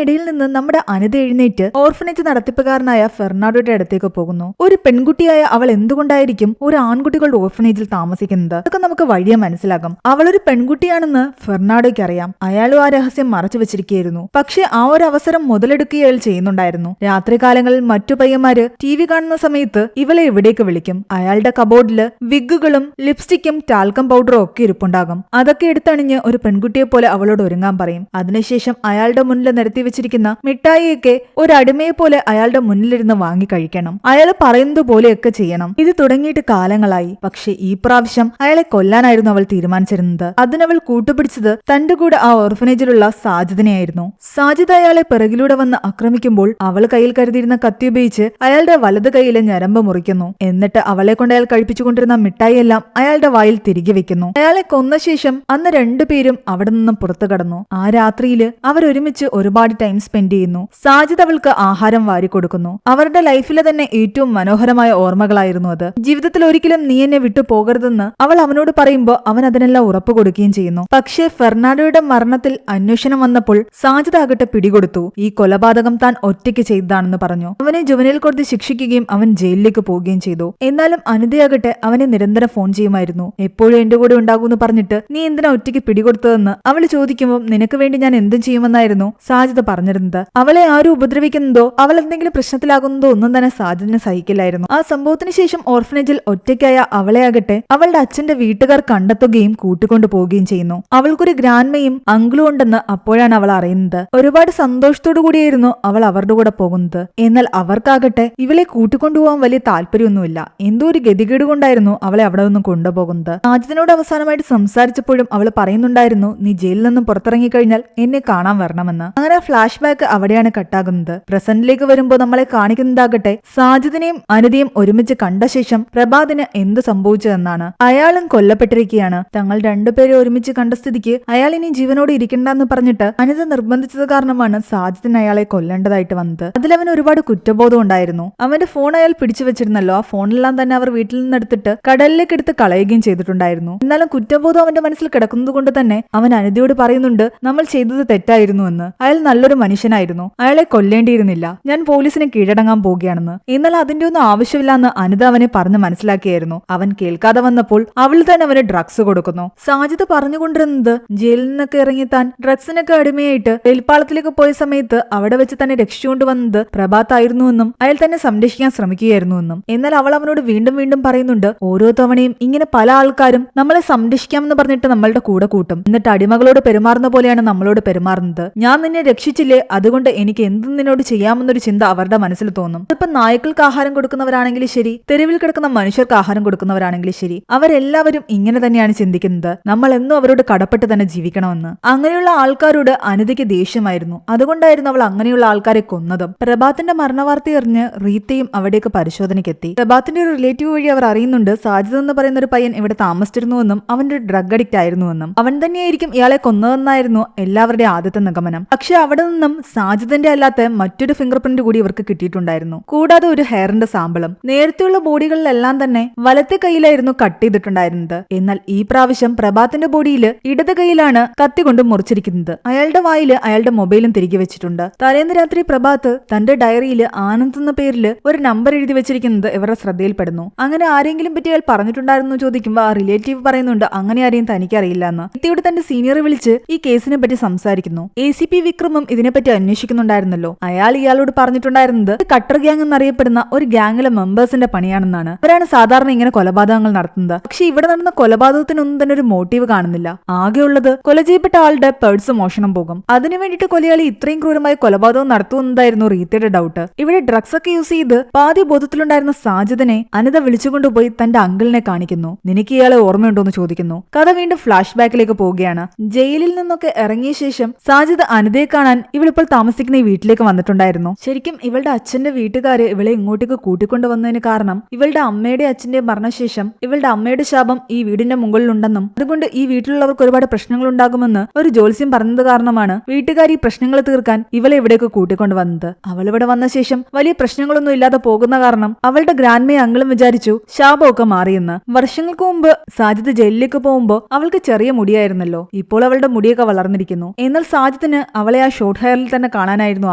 നിന്ന് നമ്മുടെ അനിത എഴുന്നേറ്റ് ഓർഫനേജ് നടത്തിപ്പുകാരനായ ഫെർണാഡോയുടെ അടുത്തേക്ക് പോകുന്നു. ഒരു പെൺകുട്ടിയായ അവൾ എന്തുകൊണ്ടായിരിക്കും ഒരു ആൺകുട്ടികളുടെ ഓർഫനേജിൽ താമസിക്കുന്നത്? അതൊക്കെ നമുക്ക് വഴിയെ മനസ്സിലാകും. അവളൊരു പെൺകുട്ടിയാണെന്ന് ഫെർണാഡോയ്ക്ക് അറിയാം. അയാളും ആ രഹസ്യം മറച്ചു വെച്ചിരിക്കുകയായിരുന്നു. പക്ഷെ ആ ഒരു അവസരം മുതലെടുക്കുകയും അയാൾ ചെയ്യുന്നുണ്ടായിരുന്നു. രാത്രികാലങ്ങളിൽ മറ്റു പയ്യന്മാര് TV കാണുന്ന സമയത്ത് ഇവളെ ഇവിടേക്ക് വിളിക്കും. അയാളുടെ കബോർഡില് വിഗുകളും ലിപ്സ്റ്റിക്കും ടാൽക്കം പൗഡറും ഒക്കെ ഇരിപ്പുണ്ടാകും. അതൊക്കെ എടുത്തണിഞ്ഞ് ഒരു പെൺകുട്ടിയെ പോലെ അവളോട് ഒരുങ്ങാൻ പറയും. അതിനുശേഷം അയാളുടെ മുന്നിൽ നിരത്തി വെച്ചിരിക്കുന്ന മിഠായിയൊക്കെ ഒരു അടിമയെ പോലെ അയാളുടെ മുന്നിലിരുന്ന് വാങ്ങി കഴിക്കണം. അയാൾ പറയുന്നത് പോലെയൊക്കെ ചെയ്യണം. ഇത് തുടങ്ങിയിട്ട് കാലങ്ങളായി. പക്ഷെ ഈ പ്രാവശ്യം അയാളെ കൊല്ലാനായിരുന്നു അവൾ തീരുമാനിച്ചിരുന്നത്. അതിനവൾ കൂട്ടുപിടിച്ചത് തന്റെ കൂടെ ആ ഓർഫനേജിലുള്ള സാജിദിനെയായിരുന്നു. സാജിദ് അയാളെ പിറകിലൂടെ വന്ന് ആക്രമിക്കുമ്പോൾ അവൾ കയ്യിൽ കരുതിയിരുന്ന കത്തി ഉപയോഗിച്ച് അയാളുടെ വലത് കൈയിലെ ഞരമ്പ് മുറിക്കുന്നു. എന്നിട്ട് അവളെ കൊണ്ട് അയാൾ കഴിപ്പിച്ചുകൊണ്ടിരുന്ന മിഠായിയെല്ലാം അയാളുടെ വായിൽ തിരികെ വെക്കുന്നു. അയാളെ കൊന്ന ശേഷം അന്ന് 2 പേരും അവിടെ നിന്നും പുറത്തു കടന്നു. ആ രാത്രിയില് അവരൊരുമിച്ച് ഒരുപാട് ടൈം സ്പെൻഡ് ചെയ്യുന്നു. സാജിദ് അവൾക്ക് ആഹാരം വാരി കൊടുക്കുന്നു. അവരുടെ ലൈഫിലെ തന്നെ ഏറ്റവും മനോഹരമായ ഓർമ്മകളായിരുന്നു അത്. ജീവിതത്തിൽ ഒരിക്കലും നീ എന്നെ വിട്ടു പോകരുതെന്ന് അവൾ അവനോട് പറയുമ്പോൾ അവൻ അതിനെല്ലാം ഉറപ്പ് കൊടുക്കുകയും ചെയ്യുന്നു. പക്ഷേ ഫെർണാഡോയുടെ മരണത്തിൽ അന്വേഷണം വന്നപ്പോൾ സാജിദ് ആകട്ടെ പിടികൊടുത്തു. ഈ കൊലപാതകം താൻ ഒറ്റയ്ക്ക് ചെയ്തതാണെന്ന് പറഞ്ഞു. അവനെ ജുവനൈൽ കോടതി ശിക്ഷിക്കുകയും അവൻ ജയിലിലേക്ക് പോവുകയും ചെയ്തു. എന്നാലും അനിതയാകട്ടെ അവനെ നിരന്തരം ഫോൺ ചെയ്യുമായിരുന്നു. എപ്പോഴും എന്റെ കൂടെ ഉണ്ടാകുമെന്ന് പറഞ്ഞിട്ട് നീ എന്തിനാ ഒറ്റയ്ക്ക് പിടികൊടുത്തതെന്ന് അവൾ ചോദിക്കുമ്പോൾ നിനക്ക് വേണ്ടി ഞാൻ എന്തും ചെയ്യുമെന്നായിരുന്നു സാജിദ് പറഞ്ഞിരുന്നത്. അവളെ ആരും ഉപദ്രവിക്കുന്നതോ അവൾ എന്തെങ്കിലും പ്രശ്നത്തിലാകുന്നതോ ഒന്നും തന്നെ സാജിദിന് സഹിക്കില്ലായിരുന്നു. ആ സംഭവത്തിന് ശേഷം ഓർഫനേജിൽ ഒറ്റയ്ക്കായ അവളെ ആകട്ടെ അവളുടെ അച്ഛന്റെ വീട്ടുകാർ കണ്ടെത്തുകയും കൂട്ടിക്കൊണ്ടു പോവുകയും ചെയ്യുന്നു. അവൾക്കൊരു ഗ്രാൻഡ്മയും അങ്കിളും അങ്കിളും ഉണ്ടെന്ന് അപ്പോഴാണ് അവൾ അറിയുന്നത്. ഒരുപാട് സന്തോഷത്തോടു കൂടിയായിരുന്നു അവൾ അവരുടെ കൂടെ പോകുന്നത്. എന്നാൽ അവർക്കാകട്ടെ ഇവളെ കൂട്ടിക്കൊണ്ടുപോകാൻ വലിയ താല്പര്യമൊന്നുമില്ല. എന്തോ ഒരു ഗതികേട് കൊണ്ടായിരുന്നു അവളെ അവിടെ നിന്നും കൊണ്ടുപോകുന്നത്. സാജിദിനോട് അവസാനമായിട്ട് സംസാരിച്ചപ്പോഴും അവൾ പറയുന്നുണ്ടായിരുന്നു, നീ ജയിലിൽ നിന്നും പുറത്തിറങ്ങിക്കഴിഞ്ഞാൽ എന്നെ കാണാൻ വരണമെന്ന്. അങ്ങനെ ഫ്ലാഷ് ബാക്ക് അവിടെയാണ് കട്ടാകുന്നത്. പ്രസന്റിലേക്ക് വരുമ്പോൾ നമ്മളെ കാണിക്കുന്നതാകട്ടെ സാജിദിനെയും അനിതയും ഒരുമിച്ച് കണ്ട ശേഷം പ്രഭാതിന് എന്ത് സംഭവിച്ചതെന്നാണ്. അയാളും കൊല്ലപ്പെട്ടിരിക്കുകയാണ്. തങ്ങൾ രണ്ടുപേരെ ഒരുമിച്ച് കണ്ട സ്ഥിതിക്ക് അയാൾ ഇനി ജീവനോട് ഇരിക്കണ്ടെന്ന് പറഞ്ഞിട്ട് അനിത നിർബന്ധിച്ചത് കാരണമാണ് സാജിദിന് അയാളെ കൊല്ലേണ്ടതായിട്ട് വന്നത്. അതിലവന് ഒരുപാട് കുറ്റബോധം ഉണ്ടായിരുന്നു. അവന്റെ ഫോൺ അയാൾ പിടിച്ചു വെച്ചിരുന്നല്ലോ. ആ ഫോണെല്ലാം തന്നെ അവർ വീട്ടിൽ നിന്നെടുത്തിട്ട് കടലിലേക്ക് എടുത്ത് കളയുകയും ചെയ്തിട്ടുണ്ടായിരുന്നു. എന്നാലും കുറ്റബോധം അവന്റെ മനസ്സിൽ കിടക്കുന്നത് കൊണ്ട് തന്നെ അവൻ അനിതയോട് പറയുന്നുണ്ട്, നമ്മൾ ചെയ്തത് തെറ്റായിരുന്നു എന്ന്. അയാൾ നല്ലൊരു മനുഷ്യനായിരുന്നു, അയാളെ കൊല്ലേണ്ടിയിരുന്നില്ല, ഞാൻ പോലീസിനെ കീഴടങ്ങാൻ പോവുകയാണെന്ന്. എന്നാൽ അതിന്റെ ഒന്നും ആവശ്യമില്ലെന്ന് അനിത അവനെ പറഞ്ഞ് മനസ്സിലാക്കിയായിരുന്നു. അവൻ കേൾക്കാതെ വന്നപ്പോൾ അവൾ തന്നെ അവന് ഡ്രഗ്സ് കൊടുക്കുന്നു. സാജിദ് പറഞ്ഞുകൊണ്ടിരുന്നത് ജയിലിൽ നിന്നൊക്കെ ഇറങ്ങി താൻ ഡ്രഗ്സിനൊക്കെ അടിമയായിട്ട് റെയിൽപാളത്തിലേക്ക് പോയ സമയത്ത് അവിടെ വെച്ച് തന്നെ രക്ഷിച്ചുകൊണ്ടുവന്നത് പ്രഭാത്തായിരുന്നുവെന്നും അയാൾ തന്നെ സംരക്ഷിക്കാൻ ശ്രമിക്കുകയായിരുന്നുവെന്നും. എന്നാൽ അവൾ അവനോട് വീണ്ടും വീണ്ടും പറയുന്നുണ്ട്, ഓരോ തവണയും ഇങ്ങനെ പല ആൾക്കാരും നമ്മളെ സംരക്ഷിക്കാമെന്ന് പറഞ്ഞിട്ട് നമ്മളുടെ കൂടെ കൂട്ടും, എന്നിട്ട് അടിമകളോട് പെരുമാറുന്ന പോലെയാണ് നമ്മളോട് പെരുമാറുന്നത്. ഞാൻ നിന്നെ രക്ഷിച്ചില്ലേ, അതുകൊണ്ട് എനിക്ക് എന്തും നിന്നോട് ചെയ്യാമെന്നൊരു ചിന്ത അവരുടെ മനസ്സിൽ തോന്നും. ഇപ്പൊ നായ്ക്കൾക്ക് ആഹാരം കൊടുക്കുന്നവരാണെങ്കിലും ശരി, തെരുവിൽ കിടക്കുന്ന മനുഷ്യർക്ക് ആഹാരം കൊടുക്കുന്നവരാണെങ്കിലും ശരി, അവരെല്ലാവരും ഇങ്ങനെ തന്നെയാണ് ചിന്തിക്കുന്നത്, നമ്മൾ എന്നും അവരോട് കടപ്പെട്ട് തന്നെ ജീവിക്കണമെന്ന്. അങ്ങനെയുള്ള ആൾക്കാരോട് അനിതയ്ക്ക് ദേഷ്യമായിരുന്നു. അതുകൊണ്ടായിരുന്നു അവൾ അങ്ങനെയുള്ള ആൾക്കാരെ കൊന്നതും. പ്രഭാത്തിന്റെ മരണവാർത്ത അറിഞ്ഞ് റീത്തയും അവിടേക്ക് പരിശോധനയ്ക്കെത്തി. പ്രഭാത്തിന്റെ ഒരു റിലേറ്റീവ് വഴി അവർ അറിയുന്നുണ്ട് സാജിദ് എന്ന് പറയുന്ന ഒരു പയ്യൻ ഇവിടെ താമസിച്ചിരുന്നുവെന്നും അവന്റെ ഒരു ഡ്രഗ് അഡിക്റ്റ് ആയിരുന്നുവെന്നും. അവൻ തന്നെയായിരിക്കും ഇയാളെ കൊന്നതെന്നായിരുന്നു എല്ലാവരുടെയും ആദ്യത്തെ നിഗമനം. പക്ഷെ അവിടെ നിന്നും സാജിദിന്റെ അല്ലാത്ത മറ്റൊരു ഫിംഗർ പ്രിന്റ് കൂടി ഇവർക്ക് കിട്ടിയിട്ടുണ്ടായിരുന്നു. കൂടാതെ ഒരു ഹെയറിന്റെ സാമ്പിളും. നേരത്തെയുള്ള ബോഡികളിലെല്ലാം തന്നെ വലത്തെ കൈയിലായിരുന്നു കട്ട് ചെയ്തിട്ടുണ്ടായിരുന്നത്. എന്നാൽ ഈ പ്രാവശ്യം പ്രഭാത്തിന്റെ ബോഡിയിൽ ഇടത് കൈയിലാണ് കത്തി കൊണ്ട് മുറിച്ചിരിക്കുന്നത്. അയാളുടെ വായില് അയാളുടെ മൊബൈലും തിരികെ വെച്ചിട്ടുണ്ട്. തലേന്ന് രാത്രി പ്രഭാത്ത് തന്റെ ഡയറിയിൽ ആനന്ദ് എന്ന പേരിൽ ഒരു നമ്പർ എഴുതി വെച്ചിരിക്കുന്നത് ഇവരുടെ ശ്രദ്ധയിൽപ്പെടുന്നു. അങ്ങനെ ആരെങ്കിലും പറ്റി അയാൾ പറഞ്ഞിട്ടുണ്ടായിരുന്നു ചോദിക്കുമ്പോൾ ആ റിലേറ്റീവ് പറയുന്നുണ്ട്, അങ്ങനെ ആരെയും തനിക്കറിയില്ല എന്ന്. ഇത്തിയോട് തന്റെ സീനിയറെ വിളിച്ച് ഈ കേസിനെ പറ്റി സംസാരിക്കുന്നു. ACP വിക്രമും ഇതിനെപ്പറ്റി അന്വേഷിക്കുന്നുണ്ടായിരുന്നല്ലോ. അയാൾ ഇയാളോട് പറഞ്ഞിട്ടുണ്ടായിരുന്നത് കട്ടർ ഗ്യാങ് എന്നറിയപ്പെടുന്ന ഒരു ഗ്യാങ്ങിലെ മെമ്പേഴ്സിന്റെ പണിയാണെന്നാണ്. അവരാണ് സാധാരണ ഇങ്ങനെ കൊലപാതകങ്ങൾ നടത്തുന്നത്. പക്ഷെ ഇവിടെ നടന്ന കൊലപാതകത്തിനൊന്നും തന്നെ ഒരു മോട്ടീവ് കാണുന്നില്ല. ആകെയുള്ളത് കൊല ചെയ്യപ്പെട്ട ആളുടെ പേഴ്സ് മോഷണം പോകും. അതിനു വേണ്ടിയിട്ട് കൊലയാളി ഇത്രയും ക്രൂരമായി കൊലപാതകം നടത്തുമെന്നതായിരുന്നു റീത്തയുടെ ഡൗട്ട്. ഇവിടെ ഡ്രഗ്സ് ഒക്കെ യൂസ് ചെയ്ത് പാതി ബോധത്തിലുണ്ടായിരുന്ന സാജിദിനെ അനിത വിളിച്ചുകൊണ്ടുപോയി തന്റെ അങ്കിളിനെ കാണിക്കുന്നു. നിനക്ക് ഇയാളെ ഓർമ്മയുണ്ടോ എന്ന് ചോദിക്കുന്നു. കഥ വീണ്ടും ഫ്ലാഷ് ബാക്കിലേക്ക് പോവുകയാണ്. ജയിലിൽ നിന്നൊക്കെ ഇറങ്ങിയ ശേഷം സാജിദ് അനിതയെ കാണാൻ ഇവളിപ്പോൾ താമസിക്കുന്ന ഈ വീട്ടിലേക്ക് വന്നിട്ടുണ്ടായിരുന്നു. ശരിക്കും ഇവളുടെ അച്ഛന്റെ വീട്ടുകാര് ഇവളെ ഇങ്ങോട്ടേക്ക് കൂട്ടിക്കൊണ്ടുവന്നതിന് കാരണം ഇവളുടെ അമ്മയുടെ അച്ഛന്റെ മരണശേഷം ഇവളുടെ അമ്മയുടെ ശാപം ഈ വീടിന്റെ മുകളിലുണ്ടെന്നും അതുകൊണ്ട് ഈ വീട്ടിലുള്ളവർക്ക് ഒരുപാട് പ്രശ്നങ്ങൾ ഉണ്ടാകുമെന്ന് ഒരു ജ്യോത്സ്യം പറഞ്ഞത് കാരണമാണ് വീട്ടുകാർ ഈ പ്രശ്നങ്ങൾ തീർക്കാൻ ഇവളെ ഇവിടേക്ക് കൂട്ടിക്കൊണ്ടുവന്നത്. അവൾ ഇവിടെ വന്ന ശേഷം വലിയ പ്രശ്നങ്ങളൊന്നും ഇല്ലാതെ പോകുന്ന കാരണം അവളുടെ ഗ്രാൻഡ്മയും അങ്കിളും വിചാരിച്ചു ശാപമൊക്കെ മാറിയെന്ന്. വർഷങ്ങൾക്ക് മുമ്പ് സാജിദ് ജയിലിലേക്ക് പോകുമ്പോൾ അവൾക്ക് ചെറിയ മുടിയായിരുന്നല്ലോ. ഇപ്പോൾ അവളുടെ മുടിയൊക്കെ വളർന്നിരിക്കുന്നു. എന്നാൽ സാജിദിന് അവളെ ആ ഷോർട്ട് ഹെയറിൽ തന്നെ കാണാനായിരുന്നു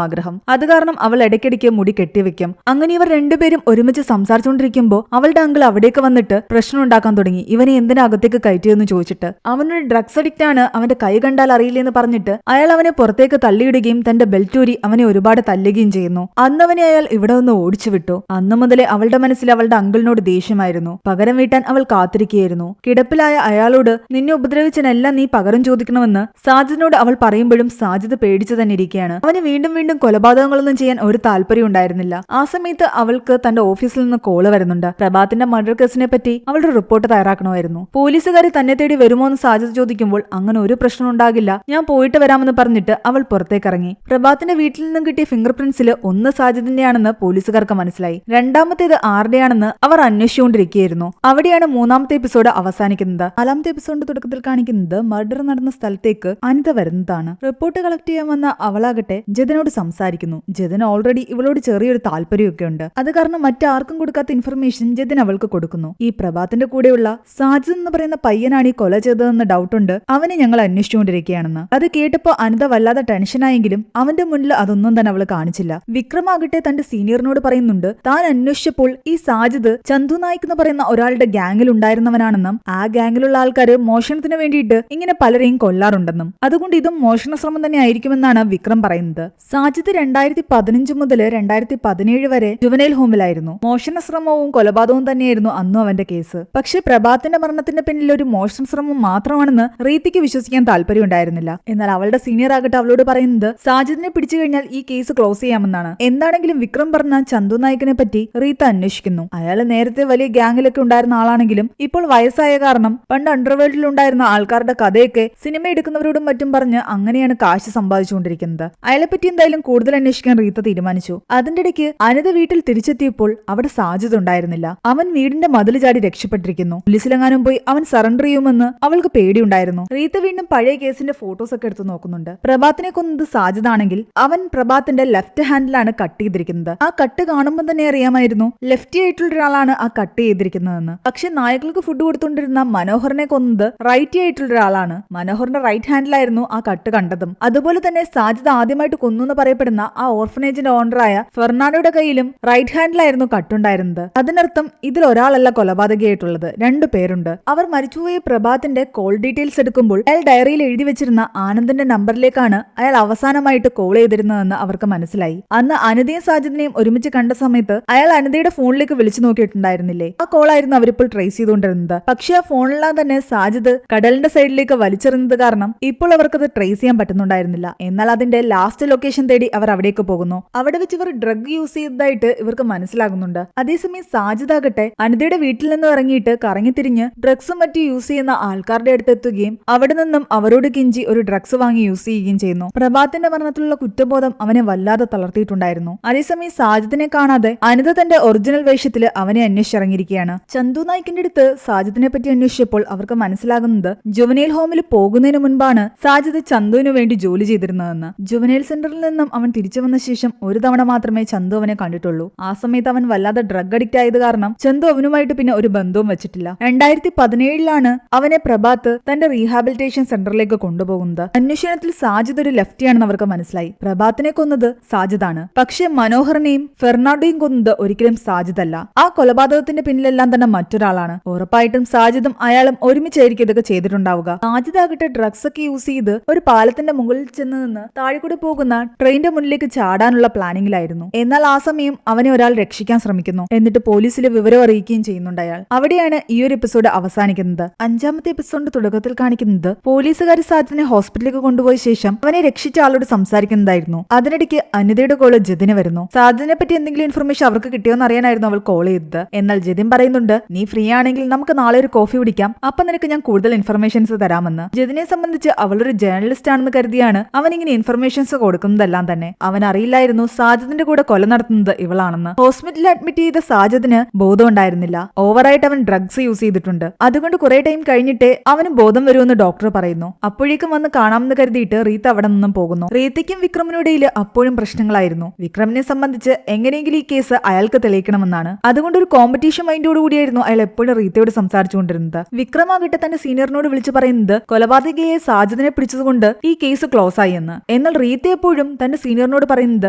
ആഗ്രഹം. അത് കാരണം അവൾ ഇടയ്ക്കിടയ്ക്ക് മുടി കെട്ടിവെക്കും. അങ്ങനെ ഇവർ രണ്ടുപേരും ഒരുമിച്ച് സംസാരിച്ചുകൊണ്ടിരിക്കുമ്പോൾ അവളുടെ അങ്കിൾ അവിടേക്ക് വന്നിട്ട് പ്രശ്നം ഉണ്ടാക്കാൻ തുടങ്ങി. ഇവനെ എന്തിനാ അകത്തേക്ക് കയറ്റിയെന്ന് ചോദിച്ചിട്ട്. അവനൊരു ഡ്രഗ്സ് അഡിക്റ്റ് ആണ്, അവന്റെ കൈ കണ്ടാൽ അറിയില്ലെന്ന് പറഞ്ഞിട്ട് അയാൾ അവനെ പുറത്തേക്ക് തള്ളിയിടുകയും തന്റെ ബെൽറ്റൂരി അവനെ ഒരുപാട് തല്ലുകയും ചെയ്യുന്നു. അന്നവനെ അയാൾ ഇവിടെ ഒന്ന് ഓടിച്ചു വിട്ടു. അന്നു മുതലേ അവളുടെ മനസ്സിൽ അവളുടെ അങ്കിളിനോട് ദേഷ്യമായിരുന്നു. പകരം വീട്ടാൻ അവൾ കാത്തിരിക്കുകയായിരുന്നു. കിടപ്പിലായ അയാളോട് നിന്നെ ഉപദ്രവിച്ചനെല്ലാം നീ പകരം ചോദിക്കണമെന്ന് സാജിദിനോട് അവൾ പറയുമ്പോഴും സാജിദ് പേടിച്ചു തന്നെ ഇരിക്കുകയാണ്. അവന് വീണ്ടും വീണ്ടും കൊലപാതകങ്ങളൊന്നും ചെയ്യാൻ ഒരു താല്പര്യം ഉണ്ടായിരുന്നില്ല. ആ സമയത്ത് അവൾക്ക് തന്റെ ഓഫീസിൽ നിന്ന് കോള് വരുന്നുണ്ട്. പ്രഭാത്തിന്റെ മർഡർ കേസിനെ പറ്റി അവളുടെ റിപ്പോർട്ട് തയ്യാറാക്കണമായിരുന്നു. പോലീസുകാർ തന്നെ തേടി വരുമോ എന്ന് സാജിദ് ചോദിക്കുമ്പോൾ അങ്ങനെ ഒരു പ്രശ്നം ഉണ്ടാകില്ല, ഞാൻ പോയിട്ട് വരാമെന്ന് പറഞ്ഞിട്ട് അവൾ പുറത്തേക്ക് ഇറങ്ങി. പ്രഭാത്തിന്റെ വീട്ടിൽ നിന്നും കിട്ടിയ ഫിംഗർ പ്രിന്റ്സിൽ ഒന്ന് സാജിദിന്റെയാണെന്ന് പോലീസുകാർക്ക് മനസ്സിലായി. രണ്ടാമത്തേത് ആരുടെയാണെന്ന് അവർ അന്വേഷിച്ചുകൊണ്ടിരിക്കുകയായിരുന്നു. അവിടെയാണ് മൂന്നാമത്തെ എപ്പിസോഡ് അവസാനിക്കുന്നത്. നാലാമത്തെ എപ്പിസോഡിന്റെ തുടക്കത്തിൽ കാണിക്കുന്നത് മർഡർ നടന്ന സ്ഥലത്തേക്ക് അനിത വരുന്നതാണ്. റിപ്പോർട്ട് കളക്ട് ചെയ്യാൻ വന്ന അവളാകട്ടെ ജതിനോട് സംസാരിക്കുന്നു. ജതിന് ഓൾറെഡി ഇവളോട് ചെറിയൊരു താല്പര്യമൊക്കെ ഉണ്ട്. അത് കാരണം മറ്റാർക്കും കൊടുക്കാത്ത ഇൻഫർമേഷൻ ജതിൻ അവൾക്ക് കൊടുക്കുന്നു. ഈ പ്രഭാത്തിന്റെ കൂടെയുള്ള സാജിദ് എന്ന് പറയുന്ന പയ്യനാണ് ഈ കൊല ചെയ്തതെന്ന് ഡൗട്ടുണ്ട്. അവനെ ഞങ്ങൾ അന്വേഷിച്ചുകൊണ്ടിരിക്കുകയാണെന്ന്. അത് കേട്ടപ്പോ അനിത വല്ലാതെ ടെൻഷനായെങ്കിലും അവന്റെ മുന്നിൽ അതൊന്നും തന്നെ അവൾ കാണിച്ചില്ല. വിക്രമാകട്ടെ തന്റെ സീനിയറിനോട് പറയുന്നുണ്ട് താൻ അന്വേഷിച്ചപ്പോൾ ഈ സാജിദ് ചന്തു നായിക് എന്ന് പറയുന്ന ഒരാളുടെ ഗ്യാങ്ങിൽ ഉണ്ടായിരുന്നവനാണെന്നും ആ ഗ്യാങ്ങിലുള്ള ആൾക്കാര് മോഷണത്തിന് വേണ്ടിയിട്ട് ഇങ്ങനെ പലരെയും കൊല്ലാറുണ്ടെന്നും അതുകൊണ്ട് ഇതും മോഷണ ശ്രമം തന്നെ ആയിരിക്കുമെന്നാണ് വിക്രം പറയുന്നത്. സാജിദ് 2015 മുതൽ 2017 വരെ ജുവനൈൽ ഹോമിലായിരുന്നു. മോഷണ ശ്രമവും കൊലപാതകവും തന്നെയായിരുന്നു അന്നും അവന്റെ കേസ്. പക്ഷെ പ്രഭാത്തിന്റെ മരണത്തിന്റെ പിന്നിൽ ഒരു മോഷണ ശ്രമം മാത്രമാണെന്ന് റീത്തിക്ക് വിശ്വസിക്കാൻ താല്പര്യം ഉണ്ടായിരുന്നില്ല. എന്നാൽ അവളുടെ സീനിയർ ആകട്ടെ അവളോട് പറയുന്നത് സാജിദിനെ പിടിച്ചു കഴിഞ്ഞാൽ ഈ കേസ് ക്ലോസ് ചെയ്യാമെന്നാണ്. എന്താണെങ്കിലും വിക്രം പറഞ്ഞ ചന്തു നായിക്കിനെ പറ്റി റീത്ത അന്വേഷിക്കുന്നു. അയാള് നേരത്തെ വലിയ ഗ്യാങ്ങിലൊക്കെ ഉണ്ടായിരുന്ന ആളാണെങ്കിലും ഇപ്പോൾ വയസ്സായ കാരണം പണ്ട് അണ്ടർവേൾഡിൽ ഉണ്ടായിരുന്ന ആൾക്കാരുടെ കഥയൊക്കെ സിനിമ എടുക്കുന്നവരോടും മറ്റും പറഞ്ഞ് അങ്ങനെയാണ് കാശ് സമ്പാദിച്ചുകൊണ്ടിരിക്കുന്നത്. അയാളെപ്പറ്റി എന്തായാലും കൂടുതൽ അന്വേഷിക്കാൻ റീത്ത തീരുമാനിച്ചു. അതിന്റെ ഇടയ്ക്ക് അനിത വീട്ടിൽ തിരിച്ചെത്തിയപ്പോൾ അവിടെ സാജിദ് ഉണ്ടായിരുന്നില്ല. അവൻ വീടിന്റെ മതിൽ ചാടി രക്ഷപ്പെട്ടിരിക്കുന്നു. പോലീസിലെങ്ങാനും പോയി അവൻ സറണ്ടർ ചെയ്യുമെന്ന് അവൾക്ക് പേടിയുണ്ടായിരുന്നു. റീത്ത വീണ്ടും പഴയ കേസിന്റെ ഫോട്ടോസ് ഒക്കെ എടുത്ത് നോക്കുന്നുണ്ട്. പ്രഭാത്തിനെ കൊന്നത് സാജിദ് ആണെങ്കിൽ അവൻ പ്രഭാത്തിന്റെ ലെഫ്റ്റ് ഹാൻഡിലാണ് കട്ട് ചെയ്തിരിക്കുന്നത്. ആ കട്ട് കാണുമ്പോൾ തന്നെ അറിയാമായിരുന്നു ലെഫ്റ്റി ആയിട്ടുള്ള ഒരാളാണ് ആ കട്ട് ചെയ്തിരിക്കുന്നതെന്ന്. പക്ഷെ നായകൾക്ക് ഫുഡ് കൊടുത്തുകൊണ്ടിരുന്ന മനോഹറിനെ കൊന്നത് റൈറ്റി ആയിട്ടുള്ള ഒരാളാണ്. മനോഹറിന്റെ റൈറ്റ് ഹാൻഡിലായിരുന്നു ആ കട്ട് കണ്ടതും. അതുപോലെ തന്നെ സാജിദ് ആദ്യമായിട്ട് കൊന്നു എന്ന് പറയപ്പെടുന്ന ആ ഓർഫനേജിന്റെ ഓണറായ ഫെർണാണ്ടോയുടെ കയ്യിലും റൈറ്റ് ഹാൻഡിലായിരുന്നു കട്ടുണ്ടായിരുന്നത്. അതിനർത്ഥം ഇതിൽ ഒരാളല്ല കൊലപാതകയായിട്ടുള്ളത്, 2 പേരുണ്ട്. അവർ മരിച്ചുപോയ പ്രഭാത്തിന്റെ കോൾ ഡീറ്റെയിൽസ് എടുക്കുമ്പോൾ അയാൾ ഡയറിയിൽ എഴുതി വെച്ചിരുന്ന ആനന്ദിന്റെ നമ്പറിലേക്കാണ് അയാൾ അവസാനമായിട്ട് കോൾ ചെയ്തിരുന്നതെന്ന് അവർക്ക് മനസ്സിലായി. അന്ന് അനിതയും സാജിദിനെയും ഒരുമിച്ച് കണ്ട സമയത്ത് അയാൾ അനിതയുടെ ഫോണിലേക്ക് വിളിച്ചു നോക്കിയിട്ടുണ്ടായിരുന്നില്ലേ? ആ കോളായിരുന്നു അവരിപ്പോൾ ട്രേസ് ചെയ്തുകൊണ്ടിരുന്നത്. പക്ഷെ ആ ഫോണിലെല്ലാം തന്നെ സാജിദ് കടലിന്റെ സൈഡിലേക്ക് വലിച്ചെറിഞ്ഞത് കാരണം ഇപ്പോൾ അവർക്കത് ട്രേസ് ചെയ്യാൻ പറ്റുന്നുണ്ടായിരുന്നില്ല. എന്നാൽ അതിന്റെ ലാസ്റ്റ് ലൊക്കേഷൻ തേടി അവർ അവിടേക്ക് പോകുന്നു. അവിടെ വെച്ച് ഇവർ ഡ്രഗ് യൂസ് ചെയ്തതായിട്ട് ഇവർക്ക് മനസ്സിലാകുന്നുണ്ട്. അതേസമയം സാജിദ് ആകട്ടെ അനിതയുടെ വീട്ടിൽ നിന്ന് ഇറങ്ങിയിട്ട് കറങ്ങിത്തിരിഞ്ഞ് ഡ്രഗ്സും മറ്റും യൂസ് ചെയ്യുന്ന ആൾക്കാരുടെ അടുത്ത് എത്തുകയും അവിടെ നിന്നും അവരോട് കിഞ്ചി ഒരു ഡ്രഗ്സ് വാങ്ങി യൂസ് ചെയ്യുകയും ചെയ്യുന്നു. പ്രഭാത്തിന്റെ മരണത്തിലുള്ള കുറ്റബോധം അവനെ വല്ലാതെ തളർത്തിയിട്ടുണ്ടായിരുന്നു. അതേസമയം സാജിദിനെ കാണാതെ അനിത തന്റെ ഒറിജിനൽ വേഷത്തിൽ അവനെ അന്വേഷിച്ചിറങ്ങിയിരിക്കുകയാണ്. ചന്തു നായിക്കിന്റെ അടുത്ത് സാജിദിനെ പറ്റി അന്വേഷിച്ചപ്പോൾ അവർക്ക് മനസ്സിലാകുന്നത് ജുവനൈൽ ഹോമിൽ പോകുന്നതിന് മുൻപാണ് സാജിദ് ചന്തുവിന് വേണ്ടി ജോലി ചെയ്തിരുന്നതെന്ന്. ജുവനൈൽ സെന്ററിൽ നിന്നും അവൻ തിരിച്ചു വന്ന ശേഷം ഒരു തവണ മാത്രമേ ചന്തു അവനെ കണ്ടിട്ടുള്ളൂ. ആ സമയത്ത് അവൻ വല്ലാതെ ഡ്രഗ് അഡിക്റ്റ് ആയത് കാരണം ചന്തു അവനുമായിട്ട് പിന്നെ ഒരു ബന്ധവും വെച്ചിട്ടില്ല. 2017 അവനെ പ്രഭാത്ത് തന്റെ റീഹാബിലിറ്റേഷൻ സെന്ററിലേക്ക് കൊണ്ടുപോകുന്നത്. അന്വേഷണത്തിൽ സാജിദ് ഒരു ലെഫ്റ്റിയാണെന്ന് അവർക്ക് മനസ്സിലായി. പ്രഭാത്തിനെ കൊന്നത് സാജിദാണ്. പക്ഷെ മനോഹറിനെയും ഫെർണാണ്ടോയും കൊന്നത് ഒരിക്കലും സാജിദ് അല്ല. ആ കൊലപാതകത്തിന്റെ പിന്നിലെല്ലാം തന്നെ മറ്റൊരാളാണ്. ഉറപ്പായിട്ടും സാജിദും അയാളും ഒരുമിച്ചായിരിക്കും ഇതൊക്കെ ചെയ്തിട്ടുണ്ടാവുക. സാജിദ് ആകട്ടെ ഡ്രഗ്സ് ഒക്കെ യൂസ് ചെയ്ത് ഒരു പാലത്തിന്റെ മുകളിൽ ചെന്ന് നിന്ന് താഴെക്കൂടെ പോകുന്ന ട്രെയിനിന്റെ മുന്നിലേക്ക് ചാടാനുള്ള പ്ലാനിങ്ങിലായിരുന്നു. എന്നാൽ ആ സമയം അവനെ ഒരാൾ രക്ഷിക്കാൻ ശ്രമിക്കുന്നു. എന്നിട്ട് പോലീസിൽ വിവരം അറിയിക്കുകയും ചെയ്യുന്നുണ്ട് അയാൾ. അവിടെയാണ് ഈ ഒരു എപ്പിസോഡ് അവസാനിക്കുന്നത്. 5ാമത്തെ എപ്പിസോഡിന്റെ തുടക്കത്തിൽ കാണിക്കുന്നത് പോലീസുകാർ സാജിദിനെ ഹോസ്പിറ്റലിലേക്ക് കൊണ്ടുപോയ ശേഷം അവനെ രക്ഷിച്ച ആളോട് സംസാരിക്കുന്നതായിരുന്നു. അതിനിടയ്ക്ക് അനിതയുടെ കോള് ജതിന് വരുന്നു. സാജിദിനെ പറ്റി എന്തെങ്കിലും ഇൻഫർമേഷൻ അവർക്ക് കിട്ടിയോന്ന് അറിയാനായിരുന്നു അവൾ കോൾ ചെയ്തത്. എന്നാൽ ജതിൻ പറയുന്നുണ്ട്, നീ ഫ്രീ ആണെങ്കിൽ നമുക്ക് നാളെ ഒരു കോഫി കുടിക്കാം, അപ്പൊ നിനക്ക് ഞാൻ കൂടുതൽ ഇൻഫർമേഷൻസ് തരാമെന്ന്. ജതിനെ സംബന്ധിച്ച് അവളൊരു ജേർണലിസ്റ്റ് ആണെന്ന് കരുതിയാണ് അവൻ ഇങ്ങനെ ഇൻഫർമേഷൻസ് കൊടുക്കുന്നതെല്ലാം തന്നെ. അവൻ അറിയില്ലായിരുന്നു സാജിദിന്റെ കൂടെ കൊല നടത്തുന്നത് ഇവളാണെന്ന്. ഹോസ്പിറ്റലിൽ അഡ്മിറ്റ് ചെയ്ത സാജിദിന് ബോധം ഉണ്ടായിരുന്നില്ല. ഓവറായിട്ട് അവൻ ഡ്രഗ്സ് യൂസ് ചെയ്തിട്ടുണ്ട്. അതുകൊണ്ട് കുറെ ടൈം കഴിഞ്ഞിട്ടേ അവന് ബോധം വരുമെന്ന് ഡോക്ടർ പറയുന്നു. അപ്പോഴേക്കും വന്ന് കാണാമെന്ന് കരുതിയിട്ട് റീത്ത അവിടെ നിന്നും പോകുന്നു. റീത്തയ്ക്കും വിക്രമിനും ഇടയിൽ അപ്പോഴും പ്രശ്നങ്ങളായിരുന്നു. വിക്രമിനെ സംബന്ധിച്ച് എങ്ങനെയെങ്കിലും ഈ കേസ് അയാൾക്ക് തെളിയിക്കണമെന്നാണ്. അതുകൊണ്ട് ഒരു കോമ്പറ്റീഷൻ മൈൻഡോടുകൂടിയായിരുന്നു അയാൾ എപ്പോഴും റീത്തയോട് സംസാരിച്ചുകൊണ്ടിരുന്നത്. വിക്രമാകട്ടെ തന്റെ സീനിയറിനോട് വിളിച്ചു പറയുന്നത് കൊലപാതകയെ സാജിദിനെ പിടിച്ചതുകൊണ്ട് ഈ കേസ് ക്ലോസ് ആയി എന്ന്. എന്നാൽ റീത്ത എപ്പോഴും തന്റെ സീനിയറിനോട് പറയുന്നത്